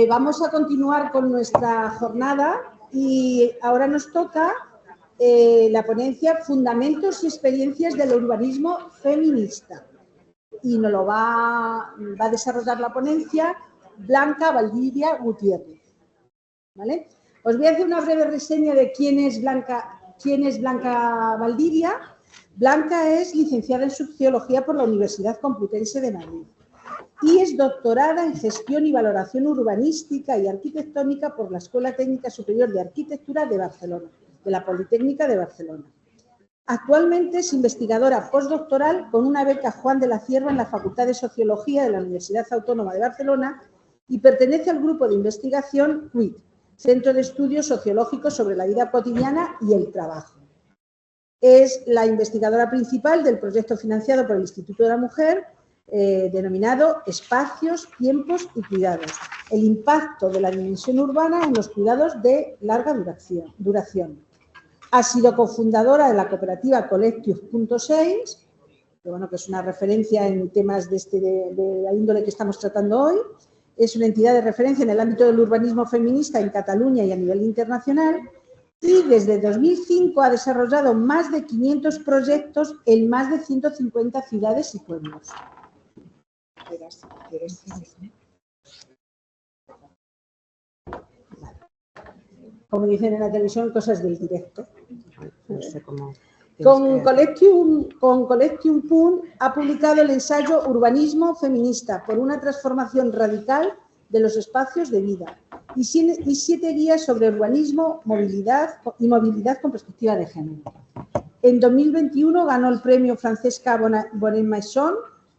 Vamos a continuar con nuestra jornada y ahora nos toca la ponencia Fundamentos y experiencias del urbanismo feminista. Y nos lo va a desarrollar la ponencia Blanca Valdivia Gutiérrez. ¿Vale? Os voy a hacer una breve reseña de quién es Blanca Valdivia. Blanca es licenciada en Sociología por la Universidad Complutense de Madrid y es doctorada en Gestión y Valoración Urbanística y Arquitectónica por la Escuela Técnica Superior de Arquitectura de Barcelona, de la Politécnica de Barcelona. Actualmente es investigadora postdoctoral con una beca Juan de la Cierva en la Facultad de Sociología de la Universidad Autónoma de Barcelona y pertenece al grupo de investigación CUIT, Centro de Estudios Sociológicos sobre la Vida Cotidiana y el Trabajo. Es la investigadora principal del proyecto financiado por el Instituto de la Mujer, denominado Espacios, Tiempos y Cuidados, el impacto de la dimensión urbana en los cuidados de larga duración. Ha sido cofundadora de la cooperativa Collective.6, que es una referencia en temas de la índole que estamos tratando hoy. Es una entidad de referencia en el ámbito del urbanismo feminista en Cataluña y a nivel internacional. Y desde 2005 ha desarrollado más de 500 proyectos en más de 150 ciudades y pueblos. Como dicen en la televisión, cosas del directo. No sé cómo. Con Collectium ha publicado el ensayo Urbanismo feminista por una transformación radical de los espacios de vida y 7 guías sobre urbanismo, movilidad y movilidad con perspectiva de género. En 2021 ganó el premio Francesca Bonet-Maisson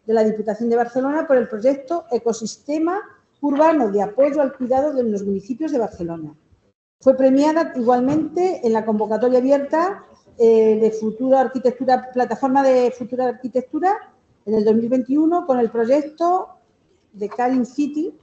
de la Diputación de Barcelona por el proyecto Ecosistema Urbano de Apoyo al Cuidado de los Municipios de Barcelona. Fue premiada igualmente en la convocatoria abierta de Futura Arquitectura, Plataforma de Futura Arquitectura, en el 2021 con el proyecto de Caring City,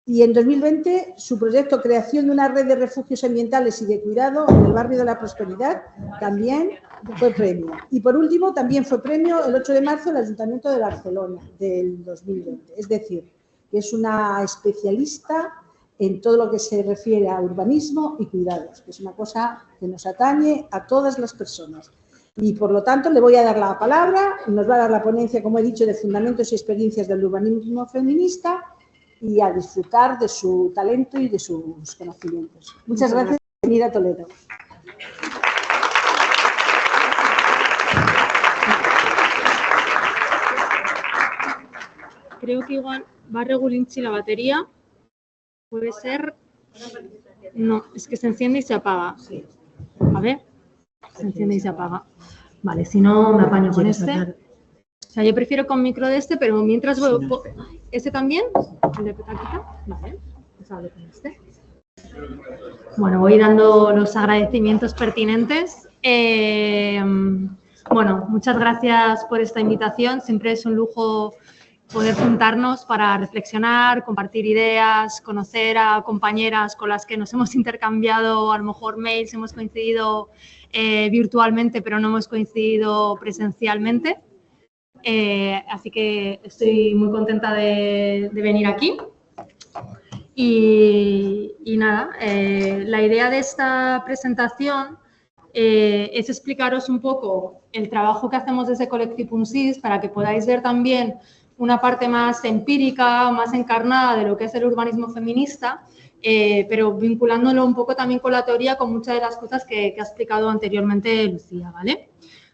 y en 2020 su proyecto Creación de una red de refugios ambientales y de cuidado en el barrio de la Prosperidad también fue premio. Y por último también fue premio el 8 de marzo el Ayuntamiento de Barcelona del 2020. Es decir, que es una especialista en todo lo que se refiere a urbanismo y cuidados, que es una cosa que nos atañe a todas las personas. Y por lo tanto le voy a dar la palabra, nos va a dar la ponencia, como he dicho, de Fundamentos y experiencias del urbanismo feminista y a disfrutar de su talento y de sus conocimientos. Muchas gracias por venir a Toledo. Creo que igual va regulinchi la batería. Puede ser... No, es que se enciende y se apaga. A ver, se enciende y se apaga. Vale, si no me apaño con este. O sea, yo prefiero con micro de este, pero mientras voy... ¿Este también? ¿El de petaquita? Vale, pues hablo con este. Bueno, voy dando los agradecimientos pertinentes. Bueno, muchas gracias por esta invitación. Siempre es un lujo poder juntarnos para reflexionar, compartir ideas, conocer a compañeras con las que nos hemos intercambiado a lo mejor mails, hemos coincidido virtualmente, pero no hemos coincidido presencialmente. Así que estoy muy contenta de venir aquí. Y nada, la idea de esta presentación es explicaros un poco el trabajo que hacemos desde Collective.6 para que podáis ver también una parte más empírica, más encarnada de lo que es el urbanismo feminista, pero vinculándolo un poco también con la teoría, con muchas de las cosas que ha explicado anteriormente Lucía, ¿vale?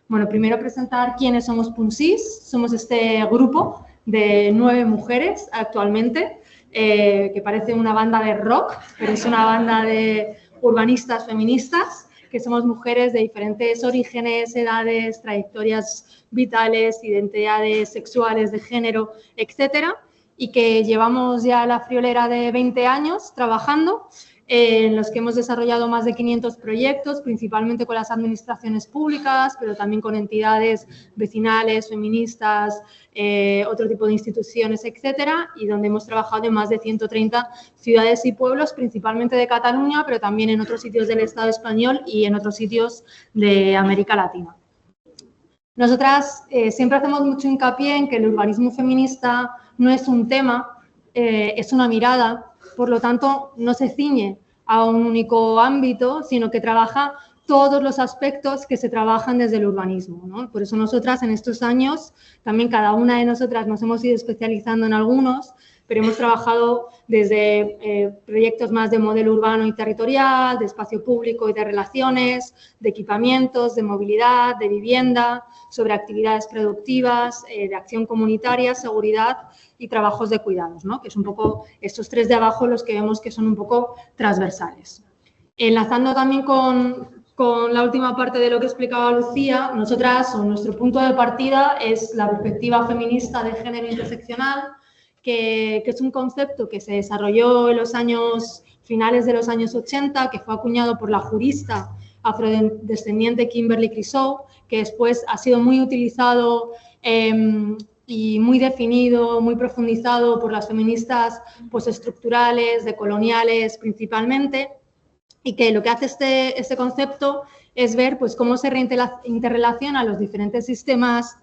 Bueno, primero presentar quiénes somos Punsis. Somos este grupo de 9 mujeres actualmente, que parece una banda de rock, pero es una banda de urbanistas feministas, que somos mujeres de diferentes orígenes, edades, trayectorias vitales, identidades sexuales, de género, etcétera, y que llevamos ya la friolera de 20 años trabajando, en los que hemos desarrollado más de 500 proyectos, principalmente con las administraciones públicas, pero también con entidades vecinales, feministas, otro tipo de instituciones, etcétera, y donde hemos trabajado en más de 130 ciudades y pueblos, principalmente de Cataluña, pero también en otros sitios del Estado español y en otros sitios de América Latina. Nosotras siempre hacemos mucho hincapié en que el urbanismo feminista no es un tema, es una mirada. por lo tanto, no se ciñe a un único ámbito, sino que trabaja todos los aspectos que se trabajan desde el urbanismo, ¿no? Por eso nosotras en estos años, también cada una de nosotras nos hemos ido especializando en algunos, pero hemos trabajado desde proyectos más de modelo urbano y territorial, de espacio público y de relaciones, de equipamientos, de movilidad, de vivienda, sobre actividades productivas, de acción comunitaria, seguridad y trabajos de cuidados, ¿no? Que es un poco estos tres de abajo los que vemos que son un poco transversales. Enlazando también con la última parte de lo que explicaba Lucía, nosotras, o nuestro punto de partida es la perspectiva feminista de género interseccional, que es un concepto que se desarrolló en los finales de los años 80, que fue acuñado por la jurista afrodescendiente Kimberly Crenshaw, que después ha sido muy utilizado y muy definido, muy profundizado por las feministas postestructurales, decoloniales principalmente, y que lo que hace este concepto es ver pues, cómo se interrelacionan los diferentes sistemas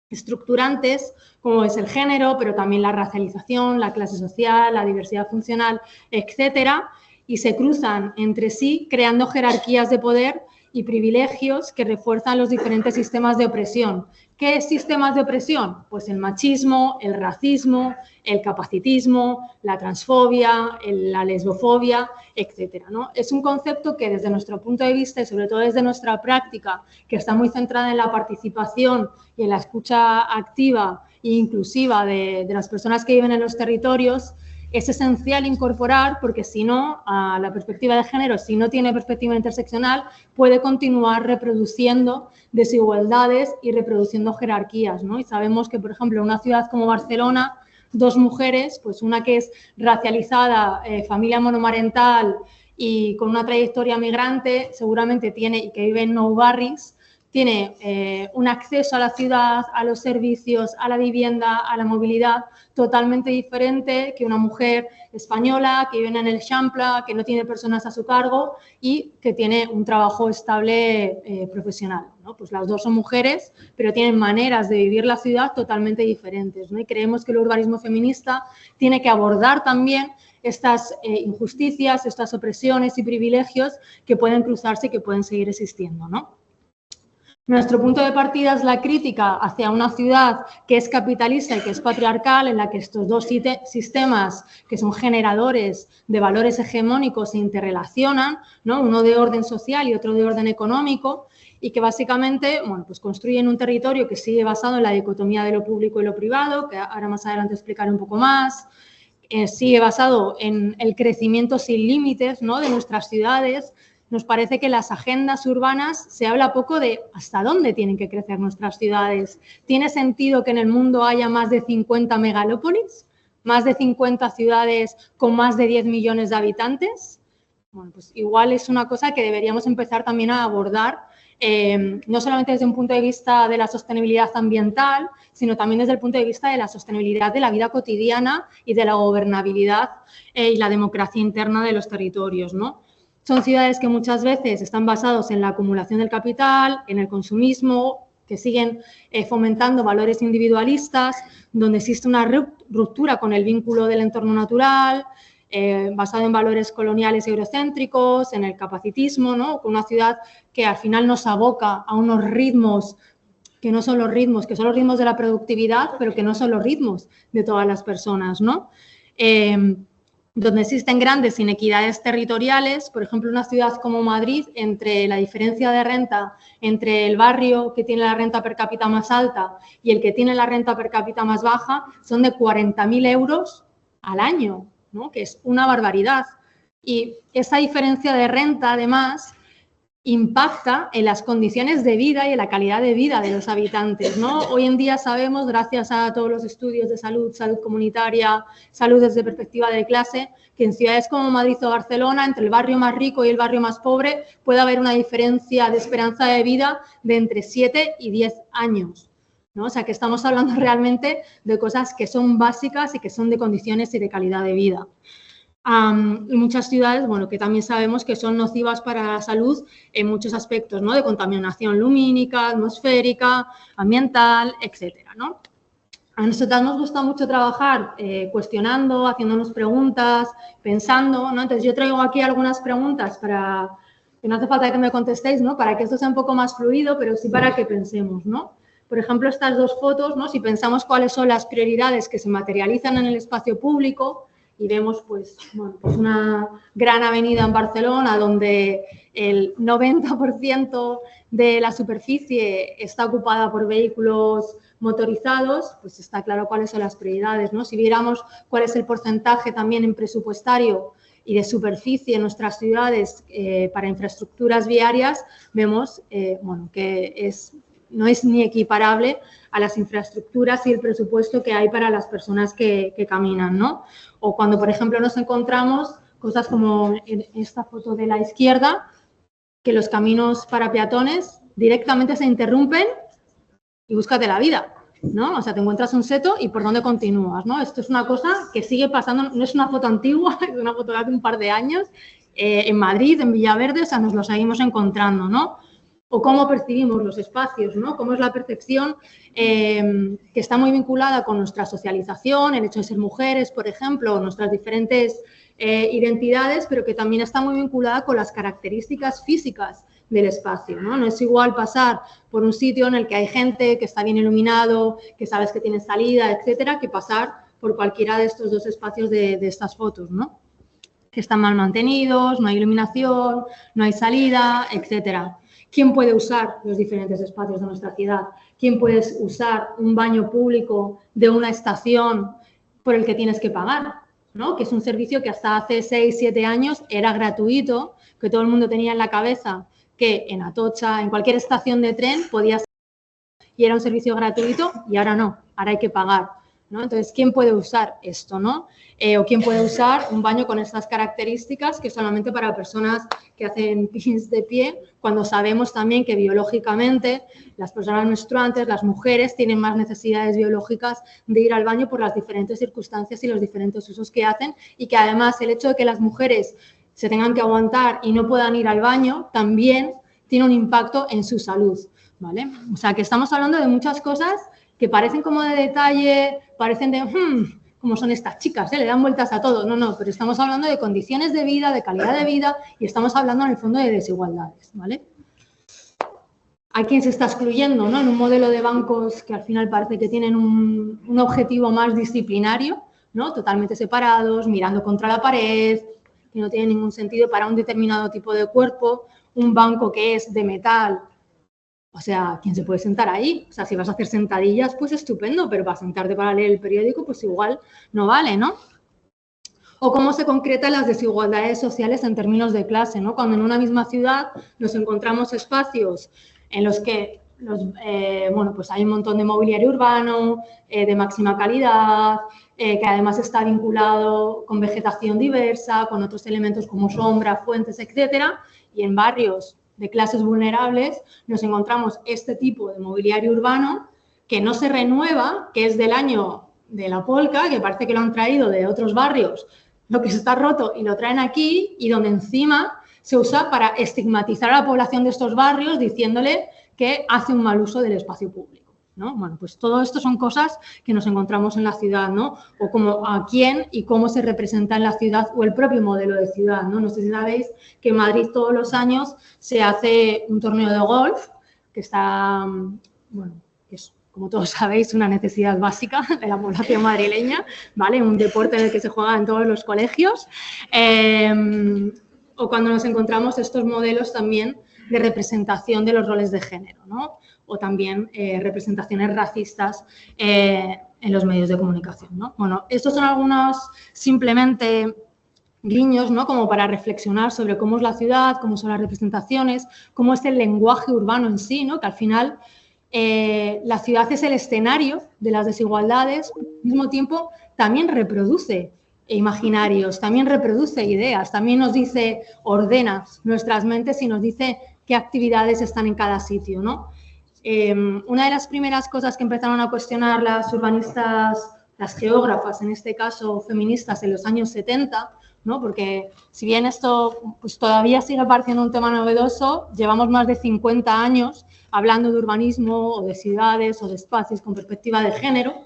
estructurantes, como es el género, pero también la racialización, la clase social, la diversidad funcional, etcétera, y se cruzan entre sí creando jerarquías de poder y privilegios que refuerzan los diferentes sistemas de opresión. ¿Qué sistemas de opresión? Pues el machismo, el racismo, el capacitismo, la transfobia, la lesbofobia, etcétera, ¿no? Es un concepto que desde nuestro punto de vista y sobre todo desde nuestra práctica, que está muy centrada en la participación y en la escucha activa e inclusiva de las personas que viven en los territorios, es esencial incorporar porque si no, a la perspectiva de género, si no tiene perspectiva interseccional, puede continuar reproduciendo desigualdades y reproduciendo jerarquías, ¿no? Y sabemos que, por ejemplo, en una ciudad como Barcelona, dos mujeres, pues una que es racializada, familia monomarental y con una trayectoria migrante, seguramente tiene, y que vive en nou barris, tiene un acceso a la ciudad, a los servicios, a la vivienda, a la movilidad totalmente diferente que una mujer española que vive en el Eixample, que no tiene personas a su cargo y que tiene un trabajo estable profesional, ¿no? Pues las dos son mujeres, pero tienen maneras de vivir la ciudad totalmente diferentes, ¿no? Y creemos que el urbanismo feminista tiene que abordar también estas injusticias, estas opresiones y privilegios que pueden cruzarse y que pueden seguir existiendo, ¿no? Nuestro punto de partida es la crítica hacia una ciudad que es capitalista y que es patriarcal, en la que estos dos sistemas, que son generadores de valores hegemónicos, se interrelacionan, ¿no? Uno de orden social y otro de orden económico, y que básicamente, bueno, pues construyen un territorio que sigue basado en la dicotomía de lo público y lo privado, que ahora más adelante explicaré un poco más, sigue basado en el crecimiento sin límites, ¿no? De nuestras ciudades. Nos parece que en las agendas urbanas se habla poco de hasta dónde tienen que crecer nuestras ciudades. ¿Tiene sentido que en el mundo haya más de 50 megalópolis? ¿Más de 50 ciudades con más de 10 millones de habitantes? Bueno, pues igual es una cosa que deberíamos empezar también a abordar, no solamente desde un punto de vista de la sostenibilidad ambiental, sino también desde el punto de vista de la sostenibilidad de la vida cotidiana y de la gobernabilidad y la democracia interna de los territorios, ¿no? Son ciudades que muchas veces están basadas en la acumulación del capital, en el consumismo, que siguen fomentando valores individualistas, donde existe una ruptura con el vínculo del entorno natural, basado en valores coloniales y eurocéntricos, en el capacitismo, ¿no? Con una ciudad que al final nos aboca a unos ritmos que no son los ritmos, que son los ritmos de la productividad, pero que no son los ritmos de todas las personas, ¿no? Donde existen grandes inequidades territoriales, por ejemplo, una ciudad como Madrid, entre la diferencia de renta entre el barrio que tiene la renta per cápita más alta y el que tiene la renta per cápita más baja, son de 40.000 euros al año, ¿no? Que es una barbaridad. Y esa diferencia de renta, además, impacta en las condiciones de vida y en la calidad de vida de los habitantes, ¿no? Hoy en día sabemos, gracias a todos los estudios de salud, salud comunitaria, salud desde perspectiva de clase, que en ciudades como Madrid o Barcelona, entre el barrio más rico y el barrio más pobre, puede haber una diferencia de esperanza de vida de entre 7 y 10 años, ¿no? O sea, que estamos hablando realmente de cosas que son básicas y que son de condiciones y de calidad de vida. Y muchas ciudades, bueno, que también sabemos que son nocivas para la salud en muchos aspectos, ¿no? De contaminación lumínica, atmosférica, ambiental, etcétera, ¿no? A nosotras nos gusta mucho trabajar cuestionando, haciéndonos preguntas, pensando, ¿no? Entonces, yo traigo aquí algunas preguntas para que no hace falta que me contestéis, ¿no? Para que esto sea un poco más fluido, pero sí para que pensemos, ¿no? Por ejemplo, estas dos fotos, ¿no? Si pensamos cuáles son las prioridades que se materializan en el espacio público y vemos, pues, bueno, pues una gran avenida en Barcelona donde el 90% de la superficie está ocupada por vehículos motorizados, pues está claro cuáles son las prioridades, ¿no? Si viéramos cuál es el porcentaje también en presupuestario y de superficie en nuestras ciudades para infraestructuras viarias, vemos bueno, que no es ni equiparable a las infraestructuras y el presupuesto que hay para las personas que caminan, ¿no? O cuando, por ejemplo, nos encontramos cosas como en esta foto de la izquierda, que los caminos para peatones directamente se interrumpen y búscate la vida, ¿no? O sea, te encuentras un seto y por dónde continúas, ¿no? Esto es una cosa que sigue pasando, no es una foto antigua, es una foto de hace un par de años, en Madrid, en Villaverde, o sea, nos lo seguimos encontrando, ¿no? O cómo percibimos los espacios, ¿no? Cómo es la percepción que está muy vinculada con nuestra socialización, el hecho de ser mujeres, por ejemplo, o nuestras diferentes identidades, pero que también está muy vinculada con las características físicas del espacio, ¿no? No es igual pasar por un sitio en el que hay gente, que está bien iluminado, que sabes que tiene salida, etcétera, que pasar por cualquiera de estos dos espacios de estas fotos, ¿no? Que están mal mantenidos, no hay iluminación, no hay salida, etcétera. ¿Quién puede usar los diferentes espacios de nuestra ciudad? ¿Quién puede usar un baño público de una estación por el que tienes que pagar? ¿No? Que es un servicio que hasta hace 6, 7 años era gratuito, que todo el mundo tenía en la cabeza que en Atocha, en cualquier estación de tren, podías y era un servicio gratuito y ahora no, ahora hay que pagar, ¿no? Entonces, ¿quién puede usar esto, no? O quién puede usar un baño con estas características que solamente para personas que hacen pis de pie, cuando sabemos también que biológicamente las personas menstruantes, las mujeres, tienen más necesidades biológicas de ir al baño por las diferentes circunstancias y los diferentes usos que hacen y que además el hecho de que las mujeres se tengan que aguantar y no puedan ir al baño también tiene un impacto en su salud, ¿vale? O sea, que estamos hablando de muchas cosas que parecen como de detalle, parecen de, ¿cómo son estas chicas? Le dan vueltas a todo. No, no, pero estamos hablando de condiciones de vida, de calidad de vida y estamos hablando en el fondo de desigualdades, ¿vale? Hay quien se está excluyendo, ¿no? En un modelo de bancos que al final parece que tienen un objetivo más disciplinario, ¿no? Totalmente separados, mirando contra la pared, que no tiene ningún sentido para un determinado tipo de cuerpo, un banco que es de metal. O sea, ¿quién se puede sentar ahí? O sea, si vas a hacer sentadillas, pues estupendo, pero para sentarte para leer el periódico, pues igual no vale, ¿no? O cómo se concretan las desigualdades sociales en términos de clase, ¿no? Cuando en una misma ciudad nos encontramos espacios en los que bueno, pues hay un montón de mobiliario urbano, de máxima calidad, que además está vinculado con vegetación diversa, con otros elementos como sombra, fuentes, etcétera, y en barrios de clases vulnerables nos encontramos este tipo de mobiliario urbano que no se renueva, que es del año de la polca, que parece que lo han traído de otros barrios, lo que está roto y lo traen aquí y donde encima se usa para estigmatizar a la población de estos barrios diciéndole que hace un mal uso del espacio público, ¿no? Bueno, pues todo esto son cosas que nos encontramos en la ciudad, ¿no? O como a quién y cómo se representa en la ciudad o el propio modelo de ciudad, ¿no? No sé si sabéis que en Madrid todos los años se hace un torneo de golf que está, bueno, que es, como todos sabéis, una necesidad básica de la población madrileña, ¿vale? Un deporte en el que se juega en todos los colegios. O cuando nos encontramos estos modelos también de representación de los roles de género, ¿no? O también representaciones racistas en los medios de comunicación, ¿no? Bueno, estos son algunos simplemente guiños, ¿no? Como para reflexionar sobre cómo es la ciudad, cómo son las representaciones, cómo es el lenguaje urbano en sí, ¿no? Que al final la ciudad es el escenario de las desigualdades, al mismo tiempo también reproduce imaginarios, también reproduce ideas, también nos dice, ordena nuestras mentes y nos dice qué actividades están en cada sitio, ¿no? Una de las primeras cosas que empezaron a cuestionar las urbanistas, las geógrafas, en este caso feministas, en los años 70, ¿no? Porque si bien esto pues, todavía sigue pareciendo un tema novedoso, llevamos más de 50 años hablando de urbanismo o de ciudades o de espacios con perspectiva de género.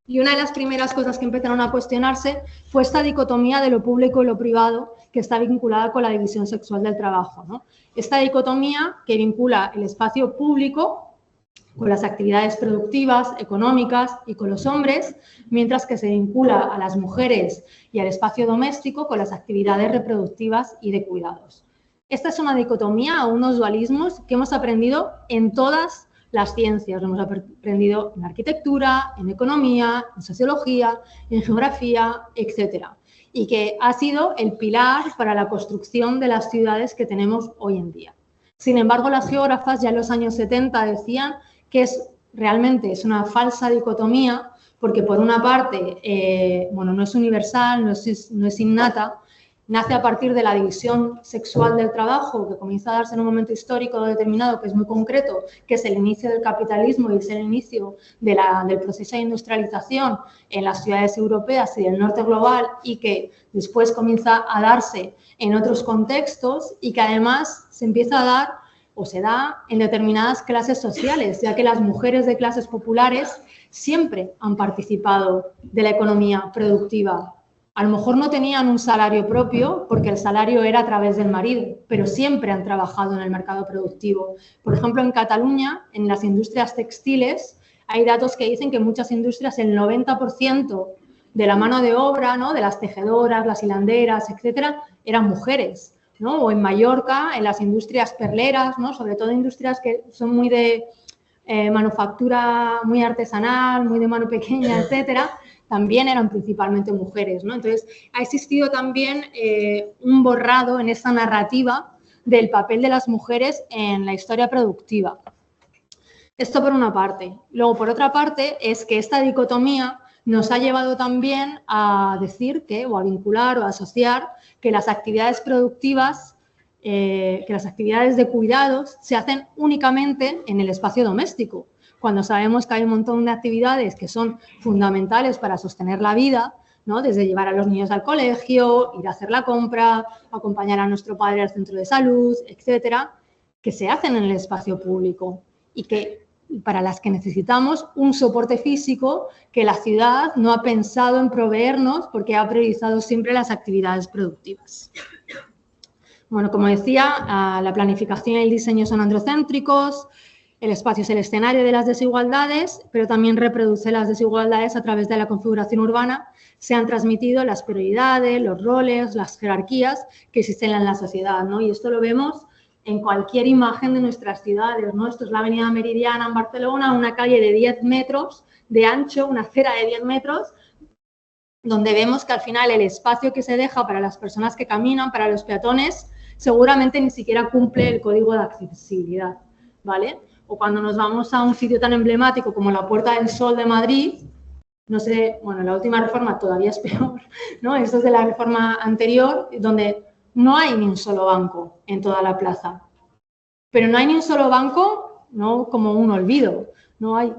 Y una de las primeras cosas que empezaron a cuestionarse fue esta dicotomía de lo público y lo privado que está vinculada con la división sexual del trabajo, ¿no? Esta dicotomía que vincula el espacio público con las actividades productivas, económicas y con los hombres, mientras que se vincula a las mujeres y al espacio doméstico con las actividades reproductivas y de cuidados. Esta es una dicotomía o unos dualismos que hemos aprendido en todas las ciencias. Lo hemos aprendido en arquitectura, en economía, en sociología, en geografía, etcétera. Y que ha sido el pilar para la construcción de las ciudades que tenemos hoy en día. Sin embargo, las geógrafas ya en los años 70 decían que realmente es una falsa dicotomía, porque por una parte, bueno, no es universal, no es innata, nace a partir de la división sexual del trabajo, que comienza a darse en un momento histórico determinado, que es muy concreto, que es el inicio del capitalismo y es el inicio del proceso de industrialización en las ciudades europeas y del norte global, y que después comienza a darse en otros contextos y que además se empieza a dar o se da en determinadas clases sociales, ya que las mujeres de clases populares siempre han participado de la economía productiva. A lo mejor no tenían un salario propio porque el salario era a través del marido, pero siempre han trabajado en el mercado productivo. Por ejemplo, en Cataluña, en las industrias textiles, hay datos que dicen que en muchas industrias el 90% de la mano de obra, ¿no?, de las tejedoras, las hilanderas, etcétera, eran mujeres, ¿no? O en Mallorca, en las industrias perleras, ¿no?, sobre todo industrias que son muy de manufactura muy artesanal, muy de mano pequeña, etcétera, también eran principalmente mujeres, ¿no? Entonces, ha existido también un borrado en esa narrativa del papel de las mujeres en la historia productiva. Esto por una parte. Luego, por otra parte, es que esta dicotomía nos ha llevado también a decir que, o a vincular o a asociar que las actividades productivas, que las actividades de cuidados se hacen únicamente en el espacio doméstico, cuando sabemos que hay un montón de actividades que son fundamentales para sostener la vida, ¿no?, desde llevar a los niños al colegio, ir a hacer la compra, acompañar a nuestro padre al centro de salud, etcétera, que se hacen en el espacio público y que para las que necesitamos un soporte físico que la ciudad no ha pensado en proveernos porque ha priorizado siempre las actividades productivas. Bueno, como decía, la planificación y el diseño son androcéntricos, el espacio es el escenario de las desigualdades, pero también reproduce las desigualdades a través de la configuración urbana. Se han transmitido las prioridades, los roles, las jerarquías que existen en la sociedad, ¿no? Y esto lo vemos en cualquier imagen de nuestras ciudades, ¿no? Esto es la Avenida Meridiana en Barcelona, una calle de 10 metros de ancho, una acera de 10 metros, donde vemos que al final el espacio que se deja para las personas que caminan, para los peatones, seguramente ni siquiera cumple el código de accesibilidad, ¿vale? O cuando nos vamos a un sitio tan emblemático como la Puerta del Sol de Madrid, no sé, bueno, la última reforma todavía es peor, ¿no? Esto es de la reforma anterior, donde no hay ni un solo banco en toda la plaza. Pero no hay ni un solo banco, no como un olvido. No hay.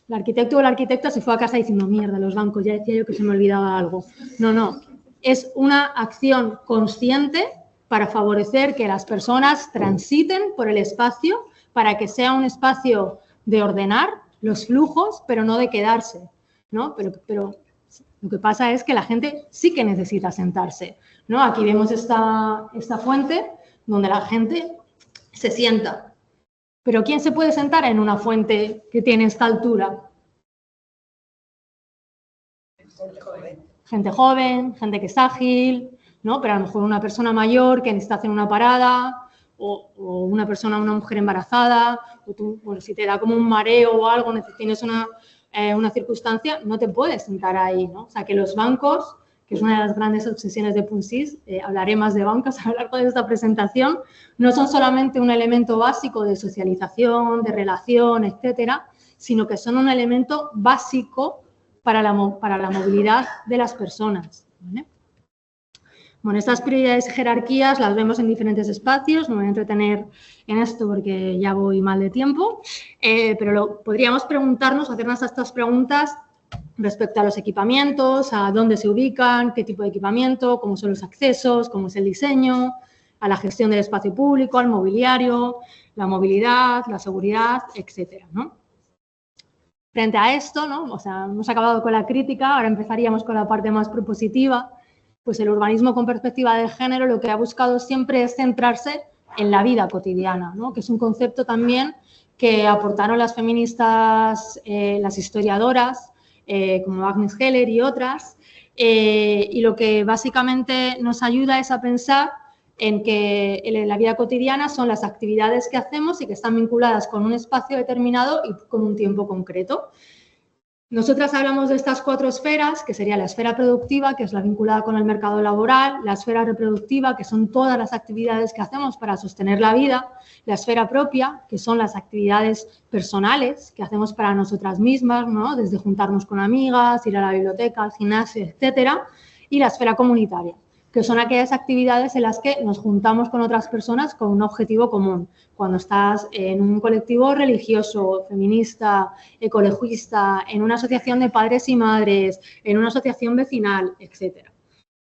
El arquitecto o la arquitecta se fue a casa diciendo, mierda, los bancos, ya decía yo que se me olvidaba algo. No, no. Es una acción consciente para favorecer que las personas transiten por el espacio, para que sea un espacio de ordenar los flujos, pero no de quedarse, ¿no? Pero lo que pasa es que la gente sí que necesita sentarse, ¿no? Aquí vemos esta fuente donde la gente se sienta. Pero ¿quién se puede sentar en una fuente que tiene esta altura? Gente joven, gente que es ágil, ¿no? Pero a lo mejor una persona mayor que necesita hacer una parada, o una mujer embarazada, o tú, bueno, si te da como un mareo o algo, tienes una circunstancia, no te puedes sentar ahí, ¿no? O sea, que los bancos, que es una de las grandes obsesiones de Punsís, hablaré más de bancos a lo largo de esta presentación, no son solamente un elemento básico de socialización, de relación, etcétera, sino que son un elemento básico para la movilidad de las personas, ¿vale? Bueno, estas prioridades y jerarquías las vemos en diferentes espacios, no me voy a entretener en esto porque ya voy mal de tiempo, pero podríamos preguntarnos, hacernos estas preguntas respecto a los equipamientos, a dónde se ubican, qué tipo de equipamiento, cómo son los accesos, cómo es el diseño, a la gestión del espacio público, al mobiliario, la movilidad, la seguridad, etcétera, ¿no? Frente a esto, ¿no? O sea, hemos acabado con la crítica, ahora empezaríamos con la parte más propositiva. Pues el urbanismo con perspectiva de género lo que ha buscado siempre es centrarse en la vida cotidiana, ¿no? Que es un concepto también que aportaron las feministas, las historiadoras, como Agnes Heller y otras, y lo que básicamente nos ayuda es a pensar en que en la vida cotidiana son las actividades que hacemos y que están vinculadas con un espacio determinado y con un tiempo concreto. Nosotras hablamos de estas 4 esferas, que sería la esfera productiva, que es la vinculada con el mercado laboral, la esfera reproductiva, que son todas las actividades que hacemos para sostener la vida, la esfera propia, que son las actividades personales que hacemos para nosotras mismas, ¿no? Desde juntarnos con amigas, ir a la biblioteca, al gimnasio, etcétera, y la esfera comunitaria, que son aquellas actividades en las que nos juntamos con otras personas con un objetivo común. Cuando estás en un colectivo religioso, feminista, ecologista, en una asociación de padres y madres, en una asociación vecinal, etc.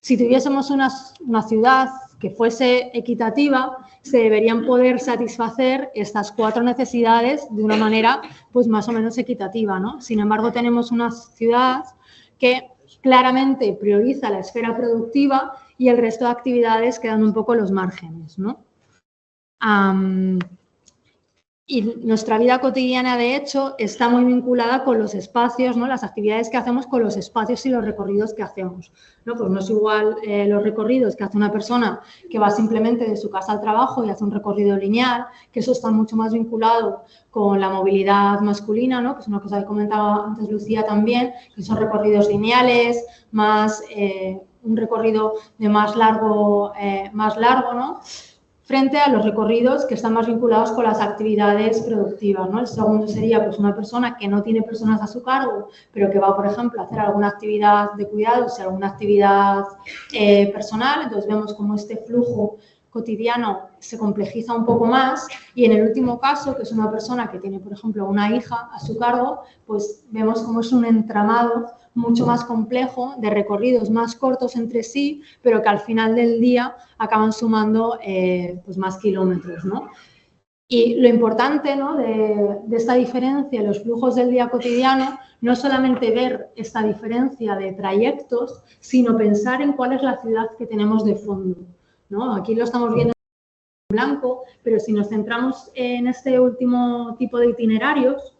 Si tuviésemos una ciudad que fuese equitativa, se deberían poder satisfacer estas 4 necesidades de una manera pues más o menos equitativa, ¿no? Sin embargo, tenemos una ciudad que claramente prioriza la esfera productiva y el resto de actividades quedan un poco los márgenes, ¿no? Y nuestra vida cotidiana, de hecho, está muy vinculada con los espacios, ¿no? Las actividades que hacemos con los espacios y los recorridos que hacemos, ¿no? Pues no es igual los recorridos que hace una persona que va simplemente de su casa al trabajo y hace un recorrido lineal, que eso está mucho más vinculado con la movilidad masculina, ¿no? Que es una cosa que comentaba antes Lucía también, que son recorridos lineales, más un recorrido de más largo, ¿no? Frente a los recorridos que están más vinculados con las actividades productivas, ¿no? El segundo sería pues, una persona que no tiene personas a su cargo, pero que va, por ejemplo, a hacer alguna actividad de cuidados y alguna actividad personal. Entonces, vemos cómo este flujo cotidiano se complejiza un poco más y en el último caso, que es una persona que tiene, por ejemplo, una hija a su cargo, pues vemos cómo es un entramado mucho más complejo, de recorridos más cortos entre sí, pero que al final del día acaban sumando pues más kilómetros, ¿no? Y lo importante, ¿no? de esta diferencia en los flujos del día cotidiano no es solamente ver esta diferencia de trayectos, sino pensar en cuál es la ciudad que tenemos de fondo, ¿no? Aquí lo estamos viendo en blanco, pero si nos centramos en este último tipo de itinerarios,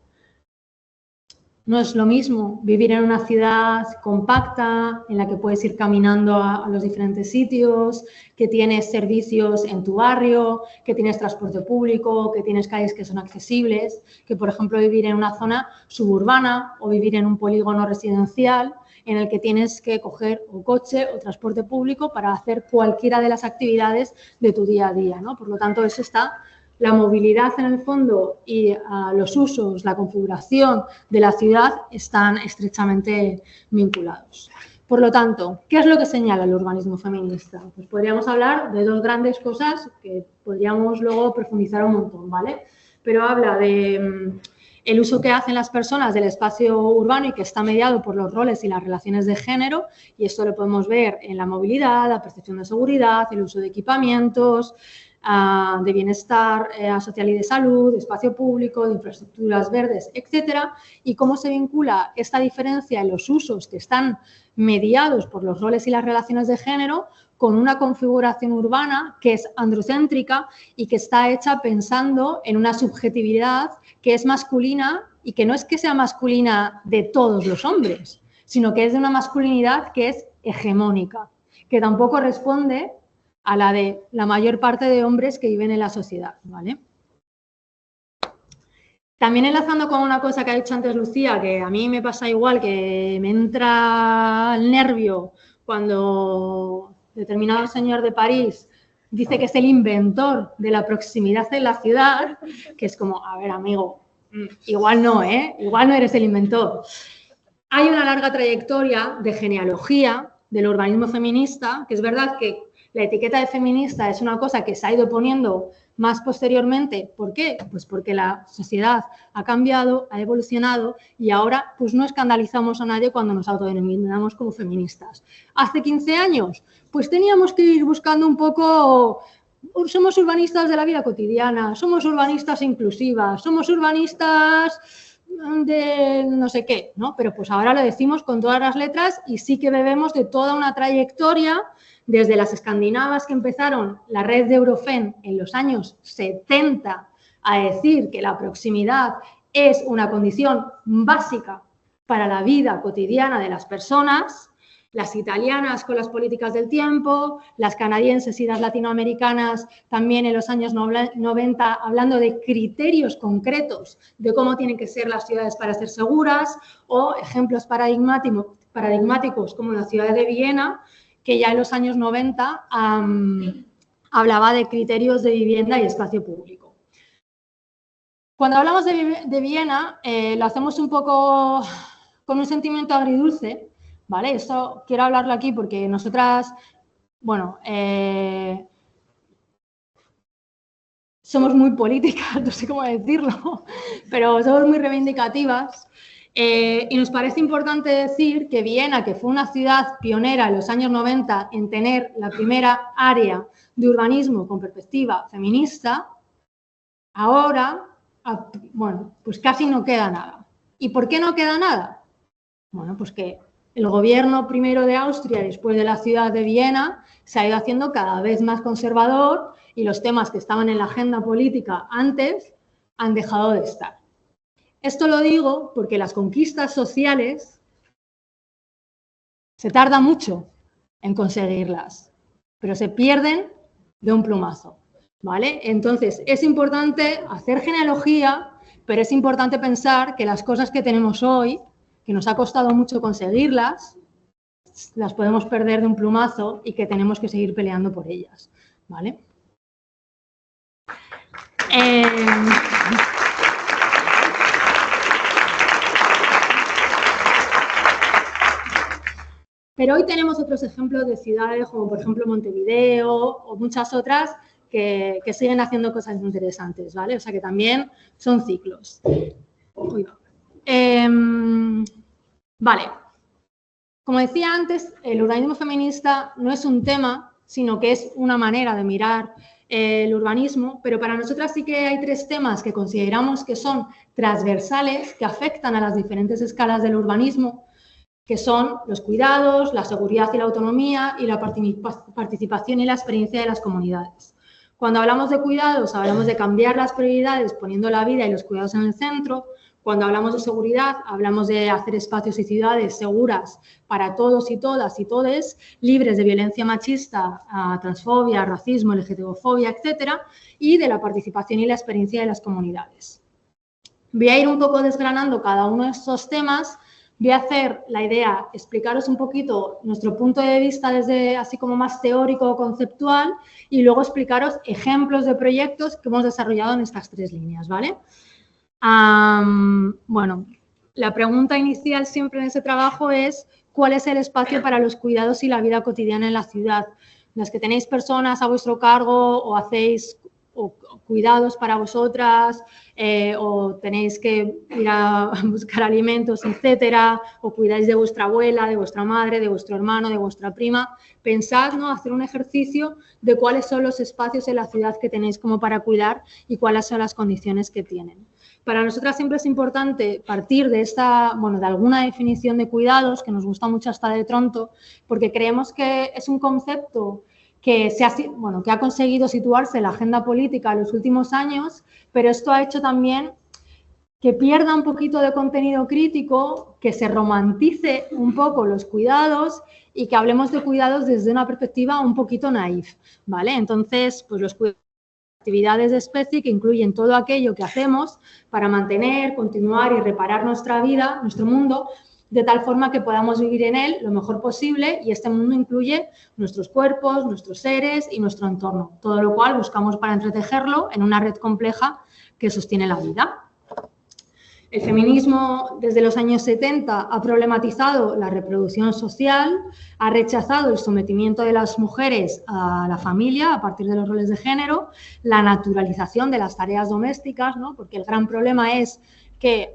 no es lo mismo vivir en una ciudad compacta, en la que puedes ir caminando a los diferentes sitios, que tienes servicios en tu barrio, que tienes transporte público, que tienes calles que son accesibles, que, por ejemplo, vivir en una zona suburbana o vivir en un polígono residencial en el que tienes que coger o coche o transporte público para hacer cualquiera de las actividades de tu día a día, ¿no? Por lo tanto, eso está... La movilidad, en el fondo, y los usos, la configuración de la ciudad están estrechamente vinculados. Por lo tanto, ¿qué es lo que señala el urbanismo feminista? Pues podríamos hablar de 2 grandes cosas que podríamos luego profundizar un montón, ¿vale? Pero habla de el uso que hacen las personas del espacio urbano y que está mediado por los roles y las relaciones de género, y esto lo podemos ver en la movilidad, la percepción de seguridad, el uso de equipamientos, de bienestar social y de salud, de espacio público, de infraestructuras verdes, etcétera, y cómo se vincula esta diferencia en los usos que están mediados por los roles y las relaciones de género con una configuración urbana que es androcéntrica y que está hecha pensando en una subjetividad que es masculina y que no es que sea masculina de todos los hombres, sino que es de una masculinidad que es hegemónica, que tampoco responde a la de la mayor parte de hombres que viven en la sociedad, ¿vale? También enlazando con una cosa que ha dicho antes Lucía, que a mí me pasa igual, que me entra el nervio cuando determinado señor de París dice que es el inventor de la proximidad en la ciudad, que es como, a ver, amigo, igual no, ¿eh? Igual no eres el inventor. Hay una larga trayectoria de genealogía del urbanismo feminista, que es verdad que la etiqueta de feminista es una cosa que se ha ido poniendo más posteriormente. ¿Por qué? Pues porque la sociedad ha cambiado, ha evolucionado y ahora pues no escandalizamos a nadie cuando nos autodenominamos como feministas. Hace 15 años pues teníamos que ir buscando un poco... Somos urbanistas de la vida cotidiana, somos urbanistas inclusivas, somos urbanistas de no sé qué, ¿no? Pero pues ahora lo decimos con todas las letras y sí que bebemos de toda una trayectoria desde las escandinavas que empezaron la red de Eurofem en los años 70 a decir que la proximidad es una condición básica para la vida cotidiana de las personas, las italianas con las políticas del tiempo, las canadienses y las latinoamericanas también en los años 90 hablando de criterios concretos de cómo tienen que ser las ciudades para ser seguras, o ejemplos paradigmáticos como la ciudad de Viena, que ya en los años 90 hablaba de criterios de vivienda y espacio público. Cuando hablamos de Viena, lo hacemos un poco con un sentimiento agridulce, ¿vale? Esto quiero hablarlo aquí porque nosotras, bueno, somos muy políticas, no sé cómo decirlo, pero somos muy reivindicativas. Y nos parece importante decir que Viena, que fue una ciudad pionera en los años 90 en tener la primera área de urbanismo con perspectiva feminista, ahora, bueno, pues casi no queda nada. ¿Y por qué no queda nada? Bueno, pues que el gobierno primero de Austria, después de la ciudad de Viena, se ha ido haciendo cada vez más conservador y los temas que estaban en la agenda política antes han dejado de estar. Esto lo digo porque las conquistas sociales se tarda mucho en conseguirlas, pero se pierden de un plumazo, ¿vale? Entonces, es importante hacer genealogía, pero es importante pensar que las cosas que tenemos hoy, que nos ha costado mucho conseguirlas, las podemos perder de un plumazo y que tenemos que seguir peleando por ellas, ¿vale? Pero hoy tenemos otros ejemplos de ciudades como por ejemplo Montevideo o muchas otras que siguen haciendo cosas interesantes, ¿vale? O sea que también son ciclos. Vale. Como decía antes, el urbanismo feminista no es un tema, sino que es una manera de mirar el urbanismo, pero para nosotras sí que hay tres temas que consideramos que son transversales, que afectan a las diferentes escalas del urbanismo, que son los cuidados, la seguridad y la autonomía y la participación y la experiencia de las comunidades. Cuando hablamos de cuidados, hablamos de cambiar las prioridades poniendo la vida y los cuidados en el centro. Cuando hablamos de seguridad, hablamos de hacer espacios y ciudades seguras para todos y todas y todes, libres de violencia machista, transfobia, racismo, LGTBofobia, etcétera, y de la participación y la experiencia de las comunidades. Voy a ir un poco desgranando cada uno de estos temas. Voy a hacer la idea, explicaros un poquito nuestro punto de vista desde así como más teórico o conceptual y luego explicaros ejemplos de proyectos que hemos desarrollado en estas tres líneas, ¿vale? Bueno, la pregunta inicial siempre en ese trabajo es ¿cuál es el espacio para los cuidados y la vida cotidiana en la ciudad? Las que tenéis personas a vuestro cargo o hacéis cuidados para vosotras o tenéis que ir a buscar alimentos, etcétera, o cuidáis de vuestra abuela, de vuestra madre, de vuestro hermano, de vuestra prima. Pensad, ¿no?, hacer un ejercicio de cuáles son los espacios en la ciudad que tenéis como para cuidar y cuáles son las condiciones que tienen. Para nosotras siempre es importante partir de esta, bueno, de alguna definición de cuidados, que nos gusta mucho hasta de Tronto, porque creemos que es un concepto que ha conseguido situarse en la agenda política en los últimos años, pero esto ha hecho también que pierda un poquito de contenido crítico, que se romantice un poco los cuidados y que hablemos de cuidados desde una perspectiva un poquito naif, ¿vale? Entonces, pues los cuidados, actividades de especie que incluyen todo aquello que hacemos para mantener, continuar y reparar nuestra vida, nuestro mundo, de tal forma que podamos vivir en él lo mejor posible y este mundo incluye nuestros cuerpos, nuestros seres y nuestro entorno, todo lo cual buscamos para entretejerlo en una red compleja que sostiene la vida. El feminismo desde los años 70 ha problematizado la reproducción social, ha rechazado el sometimiento de las mujeres a la familia a partir de los roles de género, la naturalización de las tareas domésticas, ¿no?, porque el gran problema es que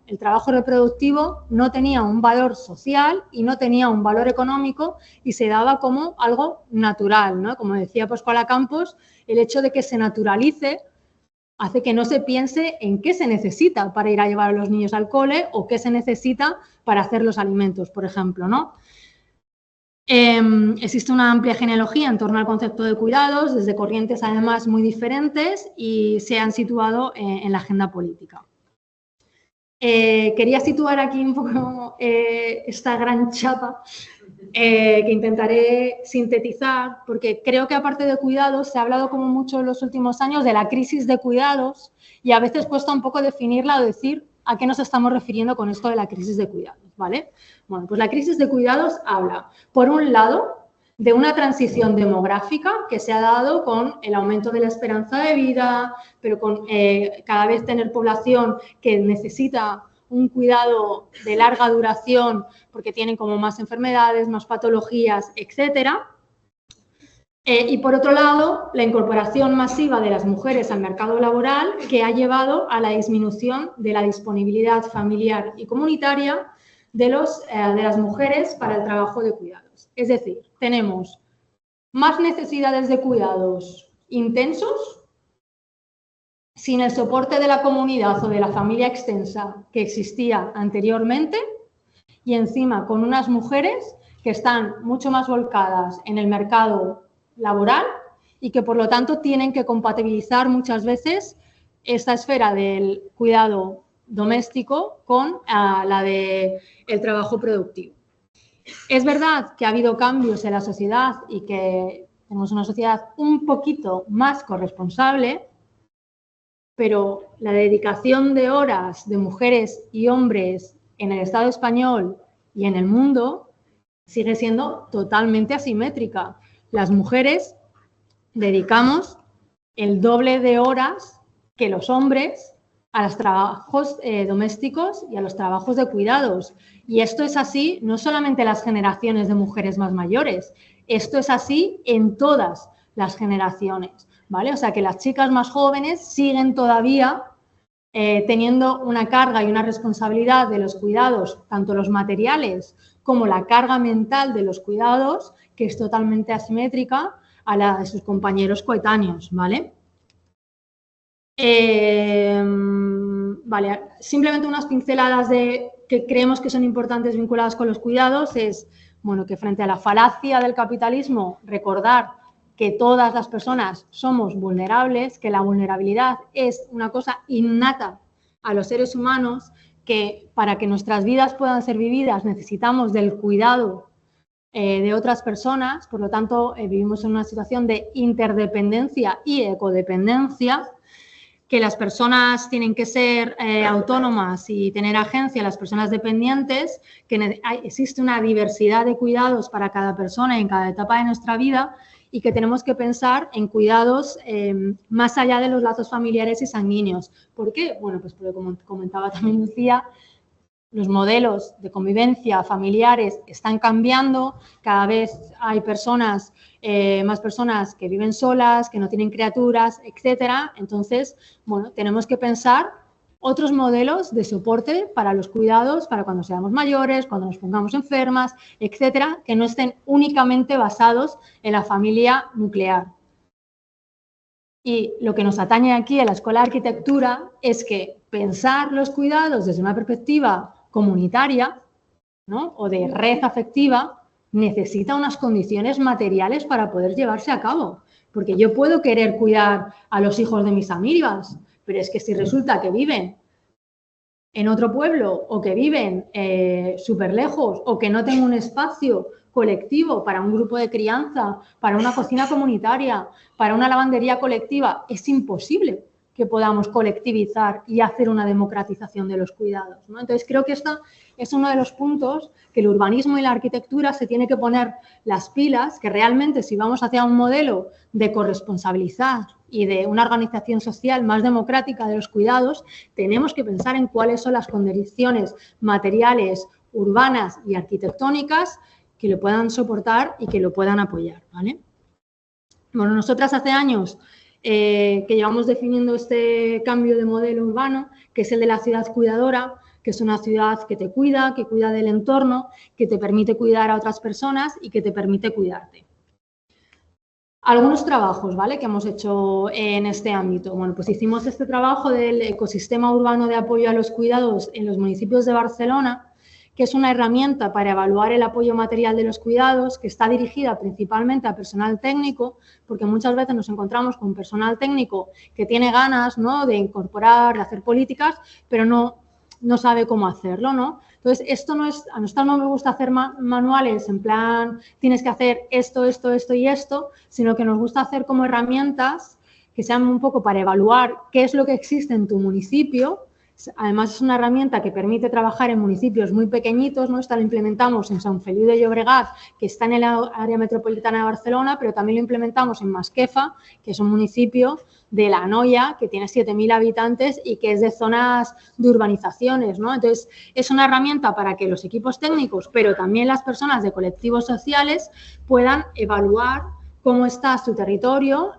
el trabajo reproductivo no tenía un valor social y no tenía un valor económico y se daba como algo natural, ¿no? Como decía Pascuala Campos, el hecho de que se naturalice hace que no se piense en qué se necesita para ir a llevar a los niños al cole o qué se necesita para hacer los alimentos, por ejemplo, ¿no? Existe una amplia genealogía en torno al concepto de cuidados, desde corrientes además muy diferentes, y se han situado en la agenda política. Quería situar aquí un poco esta gran chapa que intentaré sintetizar, porque creo que aparte de cuidados se ha hablado como mucho en los últimos años de la crisis de cuidados y a veces cuesta un poco definirla o decir a qué nos estamos refiriendo con esto de la crisis de cuidados, ¿vale? Bueno, pues la crisis de cuidados habla, por un lado, de una transición demográfica que se ha dado con el aumento de la esperanza de vida, pero con cada vez tener población que necesita un cuidado de larga duración porque tienen como más enfermedades, más patologías, etcétera. Y por otro lado, la incorporación masiva de las mujeres al mercado laboral que ha llevado a la disminución de la disponibilidad familiar y comunitaria de las mujeres para el trabajo de cuidados. Es decir, tenemos más necesidades de cuidados intensos, sin el soporte de la comunidad o de la familia extensa que existía anteriormente y encima con unas mujeres que están mucho más volcadas en el mercado laboral y que por lo tanto tienen que compatibilizar muchas veces esta esfera del cuidado doméstico con la del trabajo productivo. Es verdad que ha habido cambios en la sociedad y que tenemos una sociedad un poquito más corresponsable, pero la dedicación de horas de mujeres y hombres en el Estado español y en el mundo sigue siendo totalmente asimétrica. Las mujeres dedicamos el doble de horas que los hombres a los trabajos domésticos y a los trabajos de cuidados. Y esto es así no solamente en las generaciones de mujeres más mayores, esto es así en todas las generaciones, ¿vale? O sea que las chicas más jóvenes siguen todavía teniendo una carga y una responsabilidad de los cuidados, tanto los materiales como la carga mental de los cuidados, que es totalmente asimétrica a la de sus compañeros coetáneos, ¿vale? Vale, simplemente unas pinceladas que creemos que son importantes vinculadas con los cuidados es, bueno, que frente a la falacia del capitalismo, recordar que todas las personas somos vulnerables, que la vulnerabilidad es una cosa innata a los seres humanos, que para que nuestras vidas puedan ser vividas necesitamos del cuidado de otras personas, por lo tanto vivimos en una situación de interdependencia y ecodependencia, que las personas tienen que ser autónomas y tener agencia, las personas dependientes, que existe una diversidad de cuidados para cada persona en cada etapa de nuestra vida y que tenemos que pensar en cuidados más allá de los lazos familiares y sanguíneos. ¿Por qué? Bueno, pues porque como comentaba también Lucía, los modelos de convivencia familiares están cambiando, cada vez hay personas, más personas que viven solas, que no tienen criaturas, etcétera. Entonces, bueno, tenemos que pensar otros modelos de soporte para los cuidados, para cuando seamos mayores, cuando nos pongamos enfermas, etcétera, que no estén únicamente basados en la familia nuclear. Y lo que nos atañe aquí en la Escuela de Arquitectura es que pensar los cuidados desde una perspectiva comunitaria, ¿no?, o de red afectiva, necesita unas condiciones materiales para poder llevarse a cabo. Porque yo puedo querer cuidar a los hijos de mis amigas, pero es que si resulta que viven en otro pueblo o que viven súper lejos o que no tengo un espacio colectivo para un grupo de crianza, para una cocina comunitaria, para una lavandería colectiva, es imposible que podamos colectivizar y hacer una democratización de los cuidados, ¿no? Entonces, creo que este es uno de los puntos que el urbanismo y la arquitectura se tiene que poner las pilas, que realmente si vamos hacia un modelo de corresponsabilizar y de una organización social más democrática de los cuidados, tenemos que pensar en cuáles son las condiciones materiales, urbanas y arquitectónicas que lo puedan soportar y que lo puedan apoyar, ¿vale? Bueno, nosotras hace años que llevamos definiendo este cambio de modelo urbano, que es el de la ciudad cuidadora, que es una ciudad que te cuida, que cuida del entorno, que te permite cuidar a otras personas y que te permite cuidarte. Algunos trabajos, ¿vale?, que hemos hecho en este ámbito. Bueno, pues hicimos este trabajo del ecosistema urbano de apoyo a los cuidados en los municipios de Barcelona, que es una herramienta para evaluar el apoyo material de los cuidados, que está dirigida principalmente a personal técnico, porque muchas veces nos encontramos con personal técnico que tiene ganas, ¿no?, de incorporar, de hacer políticas, pero no sabe cómo hacerlo, ¿no? Entonces, esto no es, a nosotros no me gusta hacer manuales en plan, tienes que hacer esto, esto, esto y esto, sino que nos gusta hacer como herramientas que sean un poco para evaluar qué es lo que existe en tu municipio. Además, es una herramienta que permite trabajar en municipios muy pequeñitos, ¿no? Esta lo implementamos en Sant Feliu de Llobregat, que está en el área metropolitana de Barcelona, pero también lo implementamos en Masquefa, que es un municipio de La Noia, que tiene 7.000 habitantes y que es de zonas de urbanizaciones, ¿no? Entonces, es una herramienta para que los equipos técnicos, pero también las personas de colectivos sociales puedan evaluar cómo está su territorio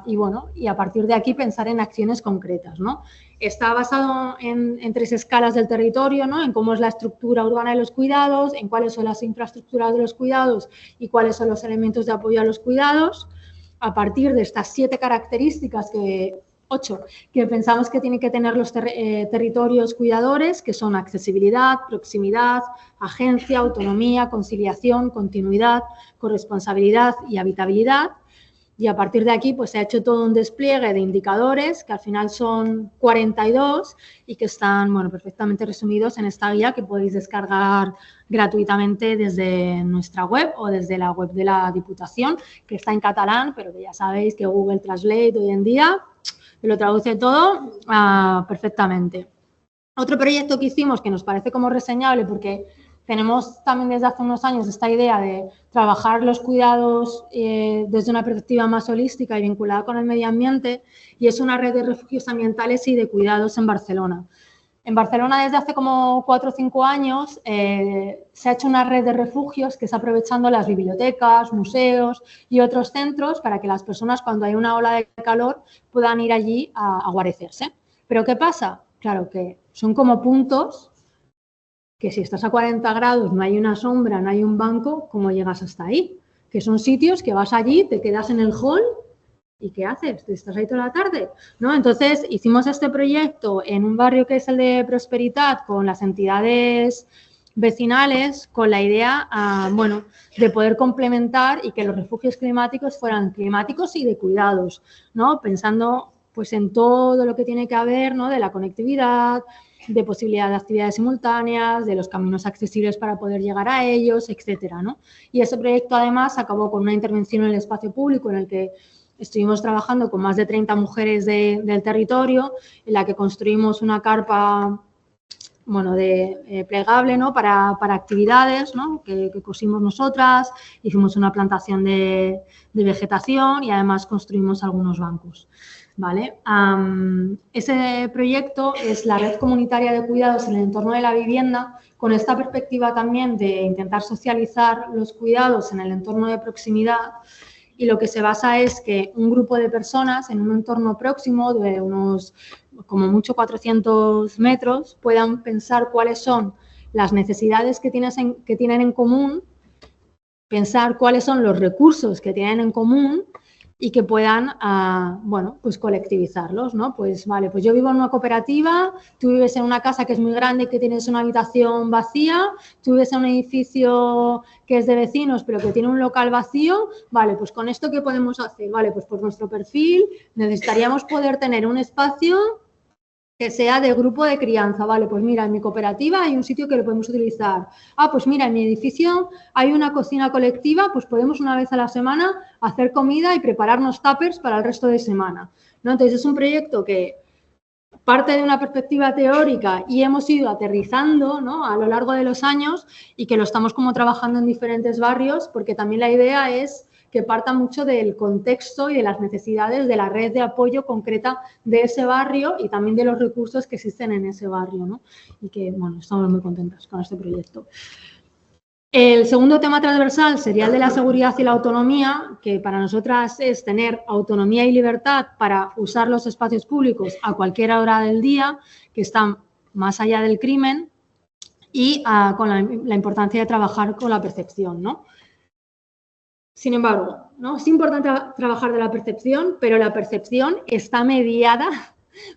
y, bueno, y a partir de aquí pensar en acciones concretas, ¿no? Está basado en 3 escalas del territorio, ¿no?, en cómo es la estructura urbana de los cuidados, en cuáles son las infraestructuras de los cuidados y cuáles son los elementos de apoyo a los cuidados. A partir de estas 7 características, 8, que pensamos que tienen que tener los territorios cuidadores, que son accesibilidad, proximidad, agencia, autonomía, conciliación, continuidad, corresponsabilidad y habitabilidad. Y a partir de aquí, pues se ha hecho todo un despliegue de indicadores, que al final son 42 y que están, bueno, perfectamente resumidos en esta guía que podéis descargar gratuitamente desde nuestra web o desde la web de la Diputación, que está en catalán, pero que ya sabéis que Google Translate hoy en día lo traduce todo perfectamente. Otro proyecto que hicimos que nos parece como reseñable, porque tenemos también desde hace unos años esta idea de trabajar los cuidados desde una perspectiva más holística y vinculada con el medio ambiente, y es una red de refugios ambientales y de cuidados en Barcelona. En Barcelona, desde hace como 4 o 5 años, se ha hecho una red de refugios que está aprovechando las bibliotecas, museos y otros centros para que las personas, cuando hay una ola de calor, puedan ir allí a guarecerse. ¿Pero qué pasa? Claro que son como puntos que si estás a 40 grados, no hay una sombra, no hay un banco, ¿cómo llegas hasta ahí? Que son sitios que vas allí, te quedas en el hall y ¿qué haces? ¿Estás ahí toda la tarde? ¿No? Entonces, hicimos este proyecto en un barrio que es el de Prosperitat con las entidades vecinales, con la idea, bueno, de poder complementar y que los refugios climáticos fueran climáticos y de cuidados, ¿no? Pensando pues en todo lo que tiene que haber, ¿no?, de la conectividad, de posibilidad de actividades simultáneas, de los caminos accesibles para poder llegar a ellos, etcétera, ¿no? Y ese proyecto, además, acabó con una intervención en el espacio público en el que estuvimos trabajando con más de 30 mujeres del territorio, en la que construimos una carpa, bueno, plegable, ¿no?, para actividades, ¿no?, que cosimos nosotras, hicimos una plantación de vegetación y además construimos algunos bancos. ¿Vale? Ese proyecto es la red comunitaria de cuidados en el entorno de la vivienda, con esta perspectiva también de intentar socializar los cuidados en el entorno de proximidad, y lo que se basa es que un grupo de personas en un entorno próximo de unos, como mucho, 400 metros, puedan pensar cuáles son las necesidades que tienen en común, pensar cuáles son los recursos que tienen en común y que puedan, bueno, pues colectivizarlos, ¿no? Pues vale, pues yo vivo en una cooperativa, tú vives en una casa que es muy grande y que tienes una habitación vacía, tú vives en un edificio que es de vecinos pero que tiene un local vacío, vale, pues con esto ¿qué podemos hacer? Vale, pues por nuestro perfil necesitaríamos poder tener un espacio que sea de grupo de crianza, vale, pues mira, en mi cooperativa hay un sitio que lo podemos utilizar. Pues mira, en mi edificio hay una cocina colectiva, pues podemos una vez a la semana hacer comida y prepararnos tuppers para el resto de semana, ¿no? Entonces, es un proyecto que parte de una perspectiva teórica y hemos ido aterrizando, ¿no?, a lo largo de los años, y que lo estamos como trabajando en diferentes barrios, porque también la idea es que parta mucho del contexto y de las necesidades de la red de apoyo concreta de ese barrio y también de los recursos que existen en ese barrio, ¿no? Y que, bueno, estamos muy contentas con este proyecto. El segundo tema transversal sería el de la seguridad y la autonomía, que para nosotras es tener autonomía y libertad para usar los espacios públicos a cualquier hora del día, que están más allá del crimen, y con la importancia de trabajar con la percepción, ¿no? Sin embargo, ¿no? Es importante trabajar de la percepción, pero la percepción está mediada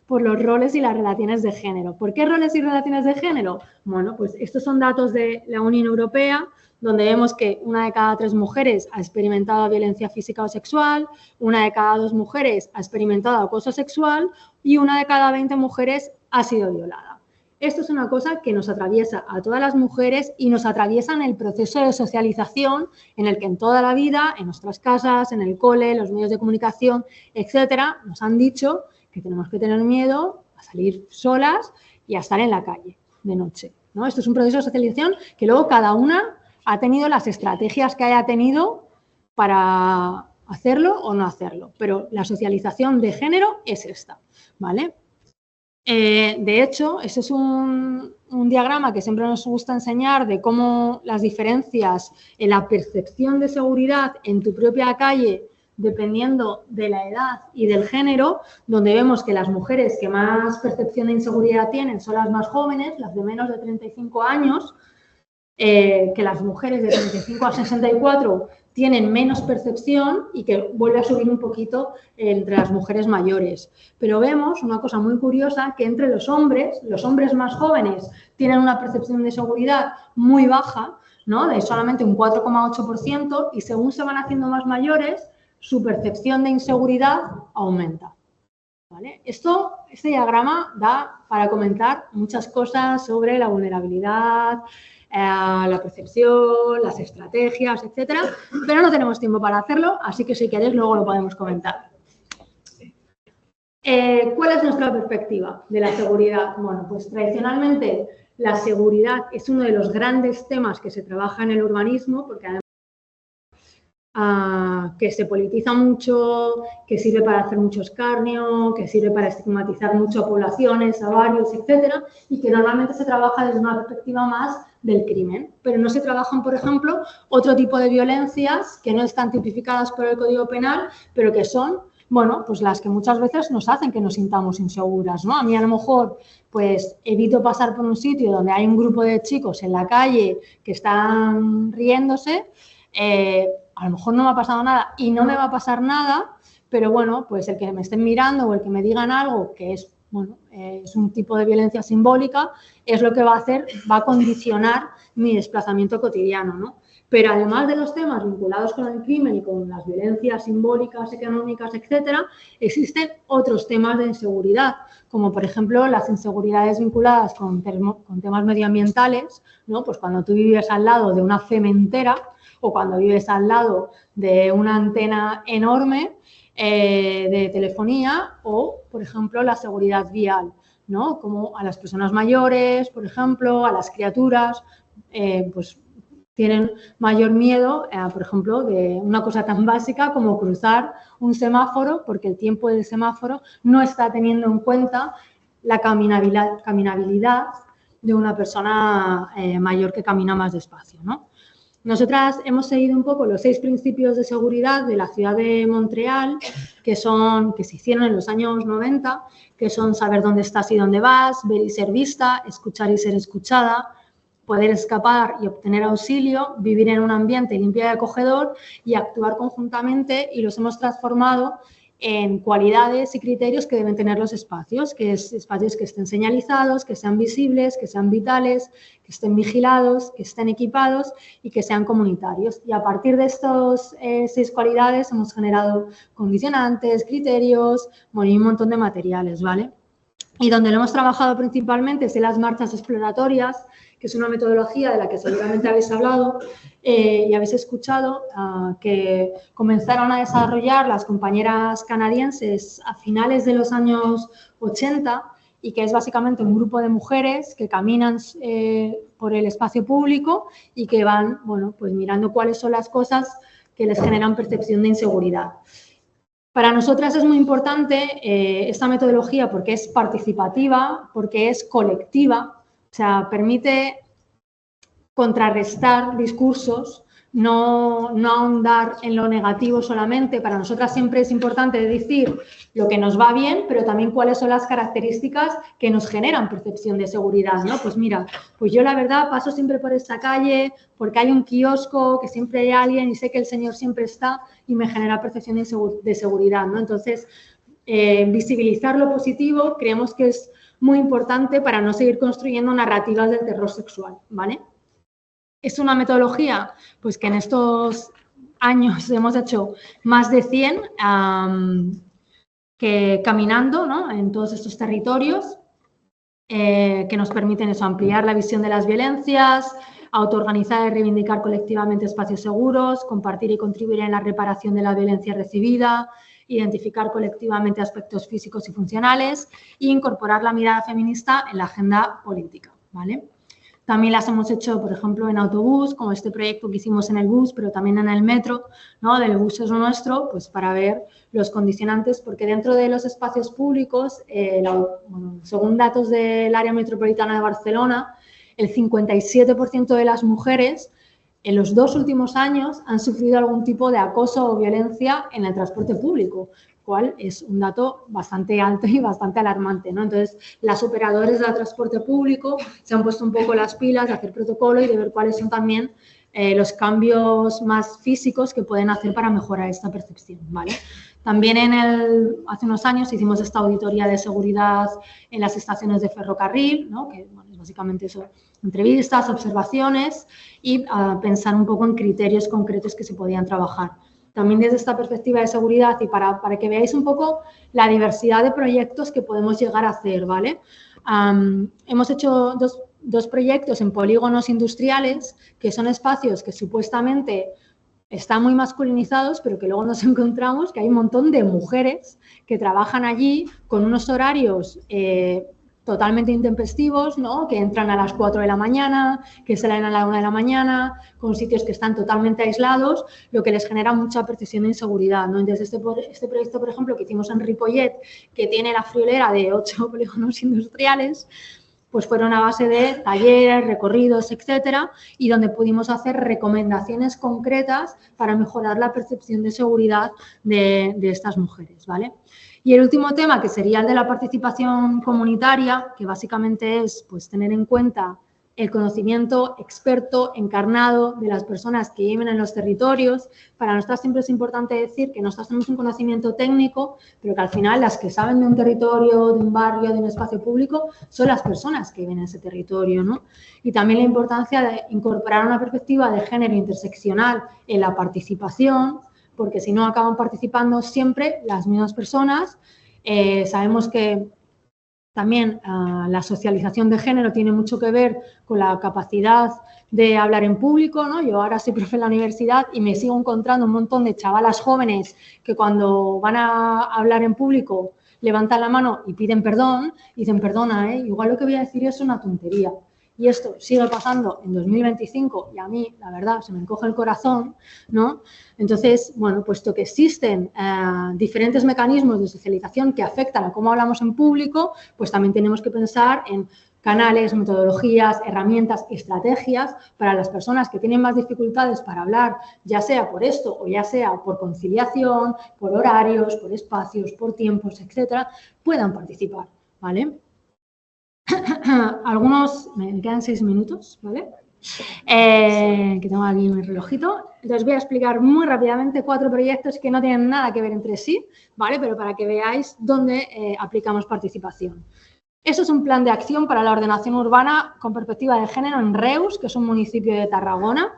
por los roles y las relaciones de género. ¿Por qué roles y relaciones de género? Bueno, pues estos son datos de la Unión Europea, donde vemos que 1 de cada 3 mujeres ha experimentado violencia física o sexual, 1 de cada 2 mujeres ha experimentado acoso sexual y 1 de cada 20 mujeres ha sido violada. Esto es una cosa que nos atraviesa a todas las mujeres y nos atraviesa en el proceso de socialización en el que en toda la vida, en nuestras casas, en el cole, los medios de comunicación, etcétera, nos han dicho que tenemos que tener miedo a salir solas y a estar en la calle de noche, ¿no? Esto es un proceso de socialización que luego cada una ha tenido las estrategias que haya tenido para hacerlo o no hacerlo, pero la socialización de género es esta, ¿vale? De hecho, ese es un diagrama que siempre nos gusta enseñar de cómo las diferencias en la percepción de seguridad en tu propia calle, dependiendo de la edad y del género, donde vemos que las mujeres que más percepción de inseguridad tienen son las más jóvenes, las de menos de 35 años, que las mujeres de 35 a 64 tienen menos percepción y que vuelve a subir un poquito entre las mujeres mayores. Pero vemos una cosa muy curiosa, que entre los hombres más jóvenes tienen una percepción de seguridad muy baja, ¿no? De solamente un 4,8%, y según se van haciendo más mayores, su percepción de inseguridad aumenta, ¿vale? Este diagrama da para comentar muchas cosas sobre la vulnerabilidad, la percepción, las estrategias, etcétera, pero no tenemos tiempo para hacerlo, así que si queréis luego lo podemos comentar. ¿Cuál es nuestra perspectiva de la seguridad? Bueno, pues tradicionalmente la seguridad es uno de los grandes temas que se trabaja en el urbanismo, porque además que se politiza mucho, que sirve para hacer mucho escarnio, que sirve para estigmatizar mucho a poblaciones, a barrios, etcétera, y que normalmente se trabaja desde una perspectiva más del crimen, pero no se trabajan, por ejemplo, otro tipo de violencias que no están tipificadas por el Código Penal, pero que son, bueno, pues las que muchas veces nos hacen que nos sintamos inseguras, ¿no? A mí a lo mejor, pues evito pasar por un sitio donde hay un grupo de chicos en la calle que están riéndose, a lo mejor no me ha pasado nada y no me va a pasar nada, pero bueno, pues el que me estén mirando o el que me digan algo que es, bueno, es un tipo de violencia simbólica, es lo que va a hacer, va a condicionar mi desplazamiento cotidiano, ¿no? Pero además de los temas vinculados con el crimen y con las violencias simbólicas, económicas, etcétera, existen otros temas de inseguridad, como por ejemplo las inseguridades vinculadas con temas medioambientales, ¿no? Pues cuando tú vives al lado de una cementera o cuando vives al lado de una antena enorme de telefonía, o, por ejemplo, la seguridad vial, ¿no? Como a las personas mayores, por ejemplo, a las criaturas, pues tienen mayor miedo, por ejemplo, de una cosa tan básica como cruzar un semáforo, porque el tiempo del semáforo no está teniendo en cuenta la caminabilidad de una persona mayor que camina más despacio, ¿no? Nosotras hemos seguido un poco los 6 principios de seguridad de la ciudad de Montreal, que se hicieron en los años 90, que son saber dónde estás y dónde vas, ver y ser vista, escuchar y ser escuchada, poder escapar y obtener auxilio, vivir en un ambiente limpio y acogedor y actuar conjuntamente, y los hemos transformado en cualidades y criterios que deben tener los espacios, que es espacios que estén señalizados, que sean visibles, que sean vitales, que estén vigilados, que estén equipados y que sean comunitarios. Y a partir de estas 6 cualidades hemos generado condicionantes, criterios, bueno, y un montón de materiales, ¿vale? Y donde lo hemos trabajado principalmente es en las marchas exploratorias, que es una metodología de la que seguramente habéis hablado y habéis escuchado, que comenzaron a desarrollar las compañeras canadienses a finales de los años 80, y que es básicamente un grupo de mujeres que caminan por el espacio público y que van, bueno, pues mirando cuáles son las cosas que les generan percepción de inseguridad. Para nosotras es muy importante esta metodología porque es participativa, porque es colectiva, o sea, permite contrarrestar discursos, no ahondar en lo negativo solamente. Para nosotras siempre es importante decir lo que nos va bien, pero también cuáles son las características que nos generan percepción de seguridad, ¿no? Pues mira, pues yo la verdad paso siempre por esta calle porque hay un kiosco, que siempre hay alguien y sé que el señor siempre está y me genera percepción de seguridad, ¿no? Entonces, visibilizar lo positivo creemos que es muy importante para no seguir construyendo narrativas del terror sexual, ¿vale? Es una metodología pues que en estos años hemos hecho más de 100 que caminando, ¿no?, en todos estos territorios que nos permiten eso, ampliar la visión de las violencias, autoorganizar y reivindicar colectivamente espacios seguros, compartir y contribuir en la reparación de la violencia recibida, identificar colectivamente aspectos físicos y funcionales e incorporar la mirada feminista en la agenda política, ¿vale? También las hemos hecho, por ejemplo, en autobús, como este proyecto que hicimos en el bus, pero también en el metro, ¿no?, del bus es nuestro, pues para ver los condicionantes, porque dentro de los espacios públicos, según datos del área metropolitana de Barcelona, el 57% de las mujeres en los 2 últimos años han sufrido algún tipo de acoso o violencia en el transporte público, cual es un dato bastante alto y bastante alarmante, ¿no? Entonces, las operadoras del transporte público se han puesto un poco las pilas de hacer protocolo y de ver cuáles son también los cambios más físicos que pueden hacer para mejorar esta percepción, ¿vale? También hace unos años hicimos esta auditoría de seguridad en las estaciones de ferrocarril, ¿no?, que bueno, es básicamente eso, entrevistas, observaciones y pensar un poco en criterios concretos que se podían trabajar. También desde esta perspectiva de seguridad y para que veáis un poco la diversidad de proyectos que podemos llegar a hacer, ¿vale? Hemos hecho dos proyectos en polígonos industriales, que son espacios que supuestamente están muy masculinizados, pero que luego nos encontramos que hay un montón de mujeres que trabajan allí con unos horarios totalmente intempestivos, ¿no?, que entran a las 4 de la mañana, que salen a la 1 de la mañana, con sitios que están totalmente aislados, lo que les genera mucha percepción de inseguridad, ¿no? Entonces, este proyecto, por ejemplo, que hicimos en Ripollet, que tiene la friolera de 8 polígonos industriales, pues fueron a base de talleres, recorridos, etcétera, y donde pudimos hacer recomendaciones concretas para mejorar la percepción de seguridad de estas mujeres, ¿vale? Y el último tema, que sería el de la participación comunitaria, que básicamente es pues, tener en cuenta el conocimiento experto, encarnado de las personas que viven en los territorios. Para nosotras siempre es importante decir que nosotras tenemos un conocimiento técnico, pero que al final las que saben de un territorio, de un barrio, de un espacio público, son las personas que viven en ese territorio, ¿no? Y también la importancia de incorporar una perspectiva de género interseccional en la participación, porque si no acaban participando siempre las mismas personas. Sabemos que también la socialización de género tiene mucho que ver con la capacidad de hablar en público, ¿no? Yo ahora soy profe en la universidad y me sigo encontrando un montón de chavalas jóvenes que cuando van a hablar en público levantan la mano y piden perdón, y dicen, perdona, igual lo que voy a decir es una tontería. Y esto sigue pasando en 2025 y a mí, la verdad, se me encoge el corazón, ¿no? Entonces, bueno, puesto que existen diferentes mecanismos de socialización que afectan a cómo hablamos en público, pues también tenemos que pensar en canales, metodologías, herramientas, estrategias para las personas que tienen más dificultades para hablar, ya sea por esto o ya sea por conciliación, por horarios, por espacios, por tiempos, etcétera, puedan participar, ¿vale? Algunos, me quedan 6 minutos, ¿vale? Que tengo aquí mi relojito. Entonces voy a explicar muy rápidamente 4 proyectos que no tienen nada que ver entre sí, ¿vale? Pero para que veáis dónde aplicamos participación. Eso es un plan de acción para la ordenación urbana con perspectiva de género en Reus, que es un municipio de Tarragona.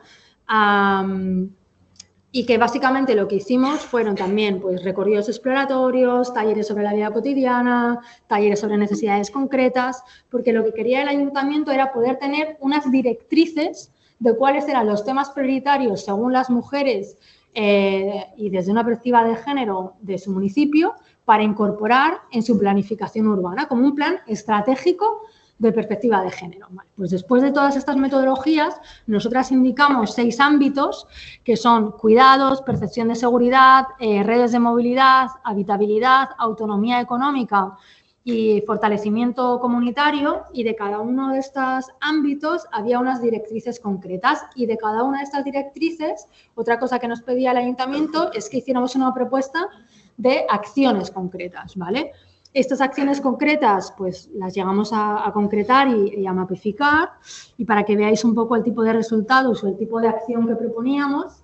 Y que básicamente lo que hicimos fueron también pues, recorridos exploratorios, talleres sobre la vida cotidiana, talleres sobre necesidades concretas, porque lo que quería el ayuntamiento era poder tener unas directrices de cuáles eran los temas prioritarios según las mujeres y desde una perspectiva de género de su municipio para incorporar en su planificación urbana como un plan estratégico de perspectiva de género. Pues después de todas estas metodologías, nosotras indicamos 6 ámbitos que son cuidados, percepción de seguridad, redes de movilidad, habitabilidad, autonomía económica y fortalecimiento comunitario, y de cada uno de estos ámbitos había unas directrices concretas, y de cada una de estas directrices, otra cosa que nos pedía el ayuntamiento es que hiciéramos una propuesta de acciones concretas, ¿vale? Estas acciones concretas, pues las llegamos a concretar y a mapificar, y para que veáis un poco el tipo de resultados o el tipo de acción que proponíamos.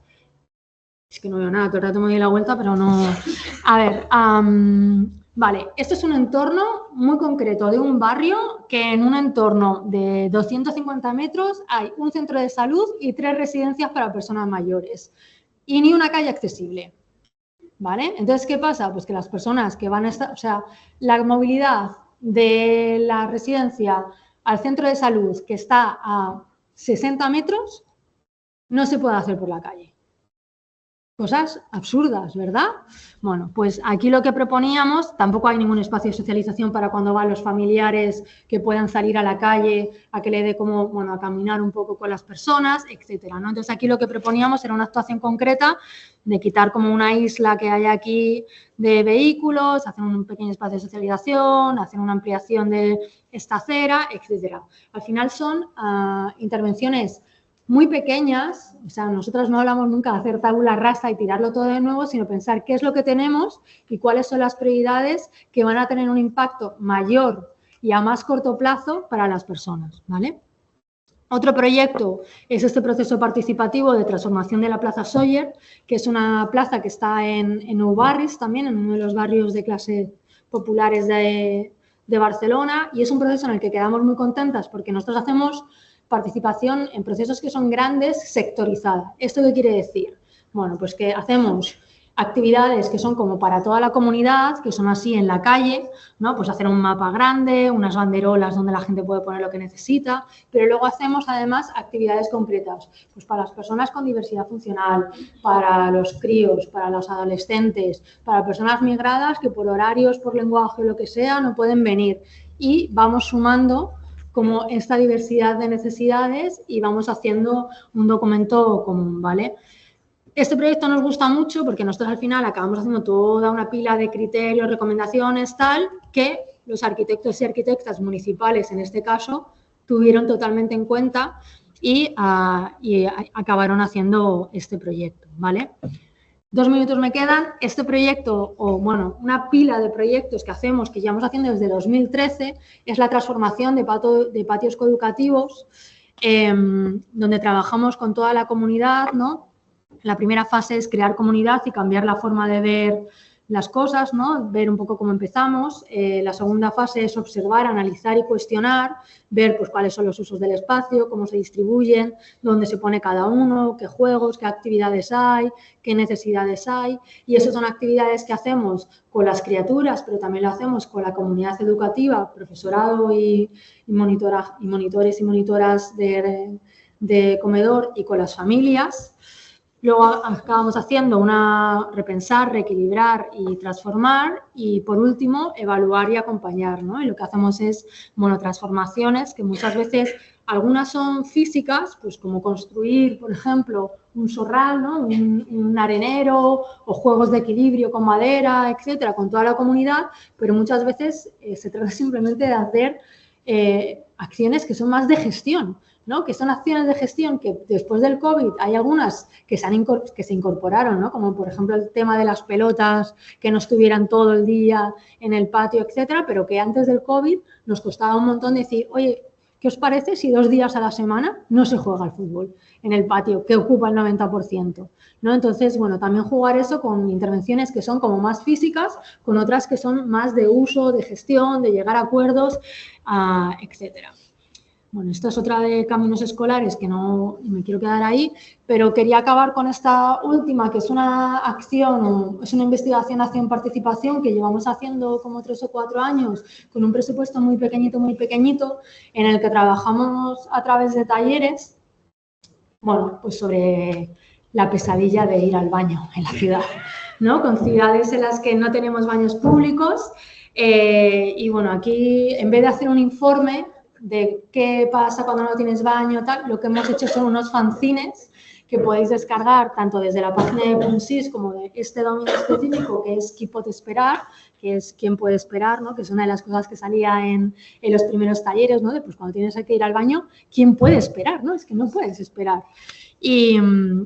Es que no veo nada, todo el rato me doy la vuelta, pero no... A ver, vale, esto es un entorno muy concreto de un barrio que en un entorno de 250 metros hay un centro de salud y 3 residencias para personas mayores y ni una calle accesible, ¿vale? Entonces, ¿qué pasa? Pues que las personas que van a estar... O sea, la movilidad de la residencia al centro de salud que está a 60 metros no se puede hacer por la calle. Cosas absurdas, ¿verdad? Bueno, pues aquí lo que proponíamos, tampoco hay ningún espacio de socialización para cuando van los familiares que puedan salir a la calle, a que le dé como, bueno, a caminar un poco con las personas, etcétera, ¿no? Entonces aquí lo que proponíamos era una actuación concreta de quitar como una isla que hay aquí de vehículos, hacer un pequeño espacio de socialización, hacer una ampliación de esta acera, etcétera. Al final son intervenciones muy pequeñas, o sea, nosotros no hablamos nunca de hacer tabula rasa y tirarlo todo de nuevo, sino pensar qué es lo que tenemos y cuáles son las prioridades que van a tener un impacto mayor y a más corto plazo para las personas, ¿vale? Otro proyecto es este proceso participativo de transformación de la Plaza Sóller, que es una plaza que está en Nou Barris también, en uno de los barrios de clase populares de Barcelona, y es un proceso en el que quedamos muy contentas porque nosotros hacemos participación en procesos que son grandes, sectorizada. ¿Esto qué quiere decir? Bueno, pues que hacemos actividades que son como para toda la comunidad, que son así en la calle, ¿no? Pues hacer un mapa grande, unas banderolas donde la gente puede poner lo que necesita, pero luego hacemos además actividades concretas, pues para las personas con diversidad funcional, para los críos, para los adolescentes, para personas migradas que por horarios, por lenguaje o lo que sea no pueden venir, y vamos sumando como esta diversidad de necesidades y vamos haciendo un documento común, ¿vale? Este proyecto nos gusta mucho porque nosotros al final acabamos haciendo toda una pila de criterios, recomendaciones, tal, que los arquitectos y arquitectas municipales, en este caso, tuvieron totalmente en cuenta y acabaron haciendo este proyecto, ¿vale? 2 minutos me quedan. Este proyecto, o bueno, una pila de proyectos que hacemos, que llevamos haciendo desde 2013, es la transformación de patios coeducativos, donde trabajamos con toda la comunidad, ¿no? La primera fase es crear comunidad y cambiar la forma de ver las cosas, ¿no? Ver un poco cómo empezamos. La segunda fase es observar, analizar y cuestionar, ver pues, cuáles son los usos del espacio, cómo se distribuyen, dónde se pone cada uno, qué juegos, qué actividades hay, qué necesidades hay. Y esas son actividades que hacemos con las criaturas, pero también lo hacemos con la comunidad educativa, profesorado y monitores y monitoras de comedor y con las familias. Luego acabamos haciendo repensar, reequilibrar y transformar, y por último evaluar y acompañar, ¿no? Y lo que hacemos es transformaciones que muchas veces algunas son físicas, pues como construir, por ejemplo, un sorral, ¿no? un arenero o juegos de equilibrio con madera, etcétera, con toda la comunidad, pero muchas veces se trata simplemente de hacer acciones que son más de gestión, ¿no? Que son acciones de gestión que después del COVID hay algunas que se incorporaron, ¿no? Como por ejemplo el tema de las pelotas que no estuvieran todo el día en el patio, etcétera, pero que antes del COVID nos costaba un montón decir, oye, ¿qué os parece si 2 días a la semana no se juega al fútbol en el patio, que ocupa el 90%? ¿No? Entonces, bueno, también jugar eso con intervenciones que son como más físicas, con otras que son más de uso, de gestión, de llegar a acuerdos, etcétera. Bueno, esta es otra de caminos escolares que no me quiero quedar ahí, pero quería acabar con esta última, que es una acción, es una investigación, acción, participación que llevamos haciendo como 3 o 4 años con un presupuesto muy pequeñito, en el que trabajamos a través de talleres, bueno, pues sobre la pesadilla de ir al baño en la ciudad, ¿no? Con ciudades en las que no tenemos baños públicos y bueno, aquí en vez de hacer un informe de qué pasa cuando no tienes baño, tal, lo que hemos hecho son unos fanzines que podéis descargar tanto desde la página de Punsis como de este dominio específico, que es ¿Quién puede esperar?, que es quién puede esperar, ¿no? Que es una de las cosas que salía en los primeros talleres, ¿no? De, pues cuando tienes que ir al baño, ¿quién puede esperar? ¿No? Es que no puedes esperar. Y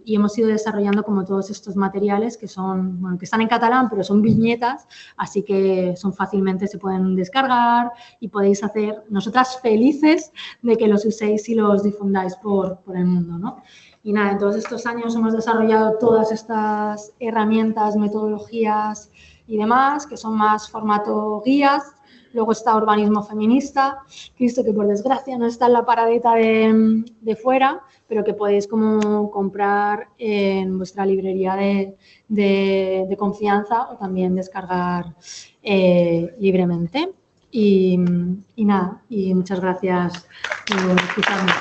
hemos ido desarrollando como todos estos materiales que son, bueno, que están en catalán, pero son viñetas, así que son fácilmente, se pueden descargar y podéis hacer, nosotras felices de que los uséis y los difundáis por el mundo, ¿no? Y nada, en todos estos años hemos desarrollado todas estas herramientas, metodologías y demás, que son más formato guías. Luego está Urbanismo Feminista, que visto que por desgracia no está en la paradeta de fuera, pero que podéis como comprar en vuestra librería de confianza o también descargar libremente. Y nada, y muchas gracias por escucharme.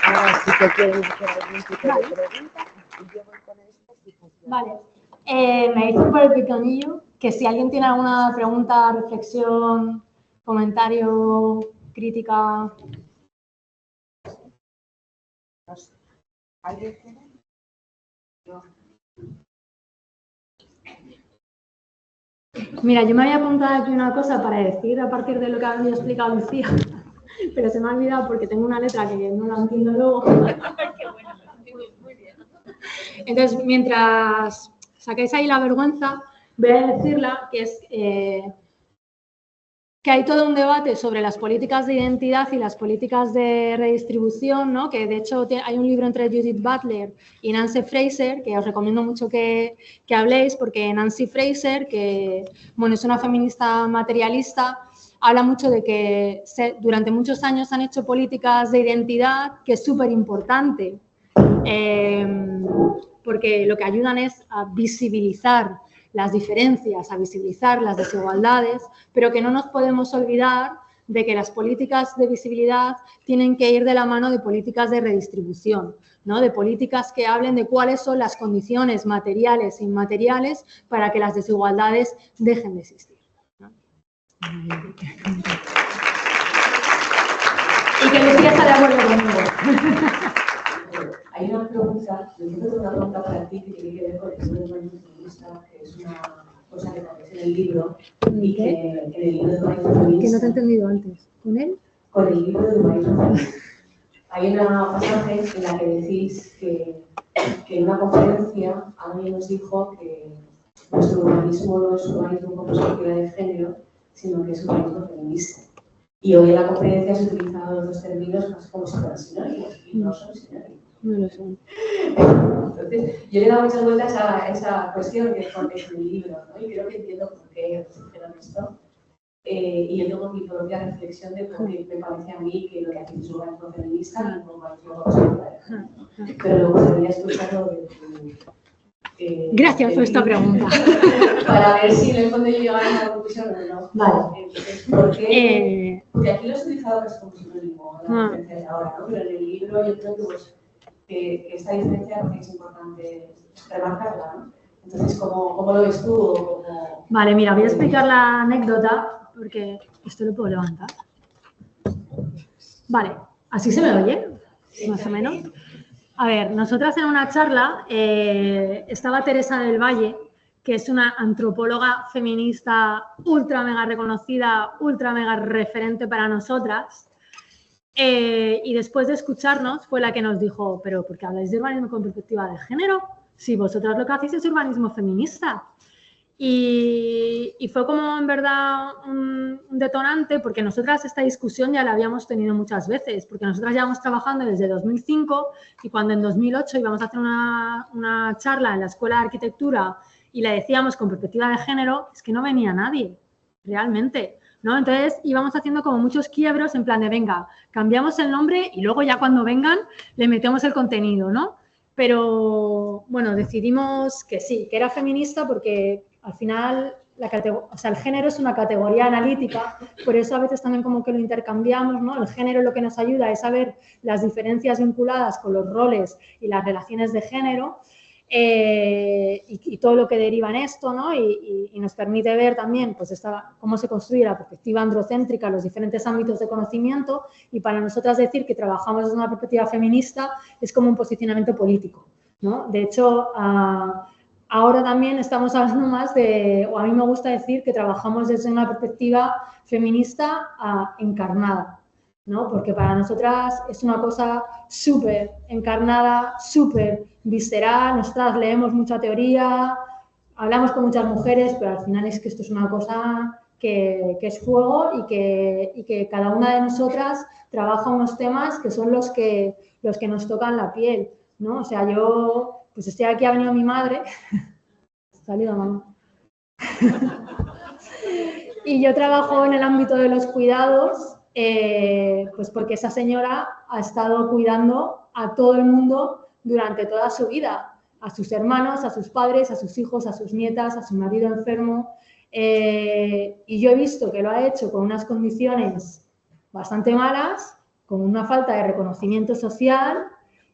Ahora, si te quieres hacer algún tipo de pregunta, yo voy con esto si funciona. Vale. Me dicen por el pitonillo que si alguien tiene alguna pregunta, reflexión, comentario, crítica. No sé. ¿Alguien tiene? No. Mira, yo me había apuntado aquí una cosa para decir a partir de lo que había explicado Lucía, pero se me ha olvidado porque tengo una letra que no la entiendo luego. Qué bueno, muy bien. Entonces, mientras sacáis ahí la vergüenza, voy a decirla, que es que hay todo un debate sobre las políticas de identidad y las políticas de redistribución, ¿no? Que de hecho hay un libro entre Judith Butler y Nancy Fraser, que os recomiendo mucho que habléis, porque Nancy Fraser, que bueno, es una feminista materialista, habla mucho de que durante muchos años han hecho políticas de identidad, que es súper importante, porque lo que ayudan es a visibilizar las diferencias, a visibilizar las desigualdades, pero que no nos podemos olvidar de que las políticas de visibilidad tienen que ir de la mano de políticas de redistribución, ¿no? De políticas que hablen de cuáles son las condiciones materiales e inmateriales para que las desigualdades dejen de existir, ¿no? Y que Lucía está de acuerdo conmigo. Hay una pregunta, yo tengo una pregunta para ti que tiene que ver con el urbanismo feminista, que es una cosa que aparece en el libro y que en el libro de urbanismo feminista... Que no te he entendido antes. ¿Con él? Con el libro de urbanismo feminista. Hay una pasaje en la que decís que en una conferencia alguien nos dijo que nuestro urbanismo no es un urbanismo con perspectiva de género, sino que es un urbanismo feminista. Y hoy en la conferencia se utilizan los dos términos más como si fueran sinónimos, y no son sinónimos. No lo son. Entonces, yo le he dado muchas vueltas a esa cuestión que es en el libro, ¿no? Y creo que entiendo por qué dijeron esto. Y yo tengo mi propia reflexión de por qué me parece a mí que lo que hacéis es un urbanismo feminista y no un urbanismo conservador. Pero luego debería escucharlo de tu... Gracias por esta pregunta. Para ver si en el fondo yo llegaba a una conclusión o no. Vale. Entonces, porque aquí lo he utilizado casi como sinónimo, la diferencia de ahora, ¿no? Pero en el libro yo creo que, pues, que esta diferencia es importante remarcarla, ¿no? Entonces, ¿cómo lo ves tú? ¿Cómo... Vale, mira, voy a explicar la anécdota, porque esto lo puedo levantar. Vale, ¿así se me oye? Más o menos. A ver, nosotras en una charla estaba Teresa del Valle, que es una antropóloga feminista ultra mega reconocida, ultra mega referente para nosotras. Y después de escucharnos fue la que nos dijo, pero ¿por qué habláis de urbanismo con perspectiva de género? Si vosotras lo que hacéis es urbanismo feminista. Y fue como en verdad un detonante, porque nosotras esta discusión ya la habíamos tenido muchas veces, porque nosotras llevamos trabajando desde 2005 y cuando en 2008 íbamos a hacer una charla en la Escuela de Arquitectura y le decíamos con perspectiva de género, es que no venía nadie, realmente, ¿no? Entonces íbamos haciendo como muchos quiebros en plan de, venga, cambiamos el nombre y luego ya cuando vengan le metemos el contenido, ¿no? Pero, bueno, decidimos que sí, que era feminista porque al final el género es una categoría analítica, por eso a veces también como que lo intercambiamos, ¿no? El género lo que nos ayuda es saber las diferencias vinculadas con los roles y las relaciones de género. y todo lo que deriva en esto, ¿no? Y nos permite ver también pues, cómo se construye la perspectiva androcéntrica en los diferentes ámbitos de conocimiento, y para nosotras decir que trabajamos desde una perspectiva feminista es como un posicionamiento político, ¿no? De hecho, ahora también estamos hablando más o a mí me gusta decir que trabajamos desde una perspectiva feminista encarnada, ¿no? Porque para nosotras es una cosa súper encarnada, súper visceral. Nosotras leemos mucha teoría, hablamos con muchas mujeres, pero al final es que esto es una cosa que es fuego y que cada una de nosotras trabaja unos temas que son los que nos tocan la piel, ¿no? O sea, yo pues estoy aquí, ha venido mi madre, salido mamá, y yo trabajo en el ámbito de los cuidados, pues porque esa señora ha estado cuidando a todo el mundo durante toda su vida, a sus hermanos, a sus padres, a sus hijos, a sus nietas, a su marido enfermo, y yo he visto que lo ha hecho con unas condiciones bastante malas, con una falta de reconocimiento social,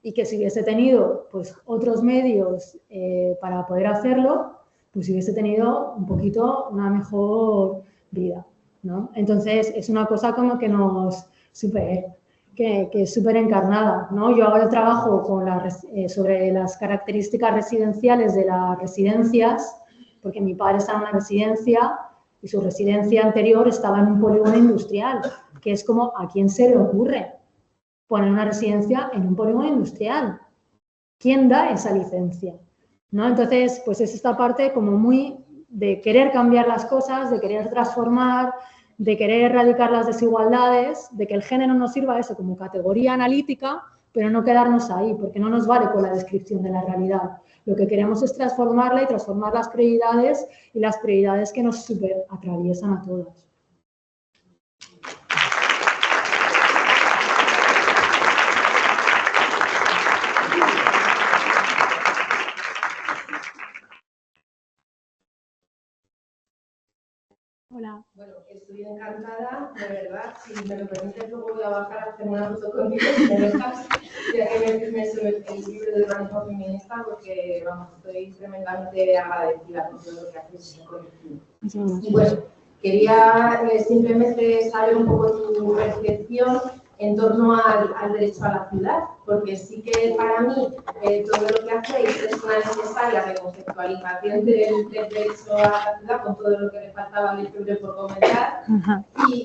y que si hubiese tenido pues, otros medios para poder hacerlo, pues hubiese tenido un poquito una mejor vida, ¿no? Entonces, es una cosa como que que es súper encarnada, ¿no? Yo ahora trabajo sobre las características residenciales de las residencias, porque mi padre está en una residencia y su residencia anterior estaba en un polígono industrial, que es como, ¿a quién se le ocurre poner una residencia en un polígono industrial? ¿Quién da esa licencia? ¿No? Entonces, pues es esta parte como muy de querer cambiar las cosas, de querer transformar, de querer erradicar las desigualdades, de que el género nos sirva eso como categoría analítica, pero no quedarnos ahí, porque no nos vale con la descripción de la realidad. Lo que queremos es transformarla y transformar las prioridades, y las prioridades que nos súper atraviesan a todas. Hola. Bueno, estoy encantada, de verdad. Si me lo permites, luego voy a bajar a hacer una foto contigo, si me dejas, ya que me sube el libro de urbanismo feminista, porque, vamos, estoy tremendamente agradecida por todo lo que haces en el colectivo. Y bueno, quería simplemente saber un poco tu percepción en torno al derecho a la ciudad, porque sí que para mí todo lo que hacéis es una necesaria reconceptualización del derecho a la ciudad, con todo lo que le faltaba al libro por comentar,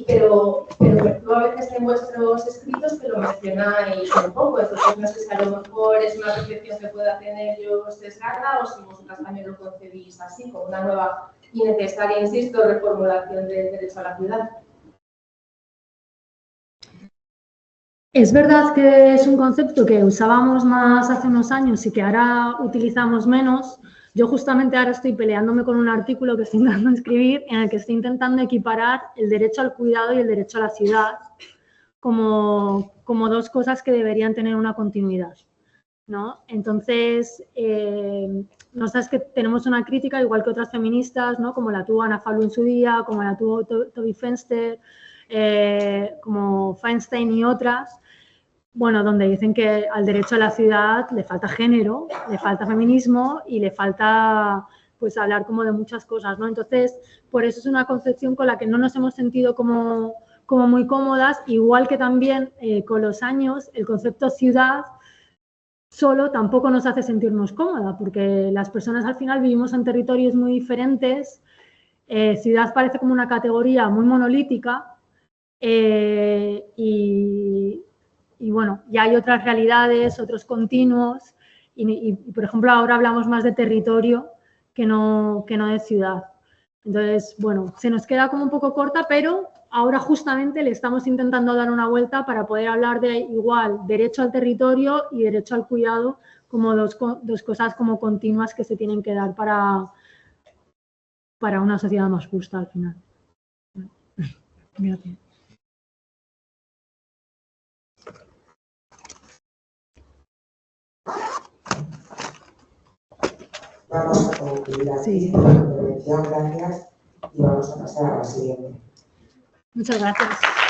pero tú a veces en vuestros escritos que lo mencionáis un poco, entonces no sé si a lo mejor es una percepción que pueda tener yo sesgada o si vosotras también lo concebís así, como una nueva y necesaria, insisto, reformulación del derecho a la ciudad. Es verdad que es un concepto que usábamos más hace unos años y que ahora utilizamos menos. Yo justamente ahora estoy peleándome con un artículo que estoy intentando escribir en el que estoy intentando equiparar el derecho al cuidado y el derecho a la ciudad como dos cosas que deberían tener una continuidad, ¿no? Entonces, nosotros que tenemos una crítica, igual que otras feministas, ¿no? Como la tuvo Ana Falú en su día, como la tuvo Toby Fenster, como Feinstein y otras, bueno, donde dicen que al derecho a la ciudad le falta género, le falta feminismo y le falta, pues, hablar como de muchas cosas, ¿no? Entonces, por eso es una concepción con la que no nos hemos sentido como muy cómodas, igual que también con los años el concepto ciudad solo tampoco nos hace sentirnos cómoda, porque las personas al final vivimos en territorios muy diferentes. Ciudad parece como una categoría muy monolítica, y bueno, ya hay otras realidades, otros continuos, y por ejemplo ahora hablamos más de territorio que no de ciudad. Entonces, bueno, se nos queda como un poco corta, pero ahora justamente le estamos intentando dar una vuelta para poder hablar de igual derecho al territorio y derecho al cuidado como dos cosas como continuas que se tienen que dar para una sociedad más justa al final. Gracias. Vamos a concluir aquí Sí. la intervención, gracias, y vamos a pasar a la siguiente. Muchas gracias.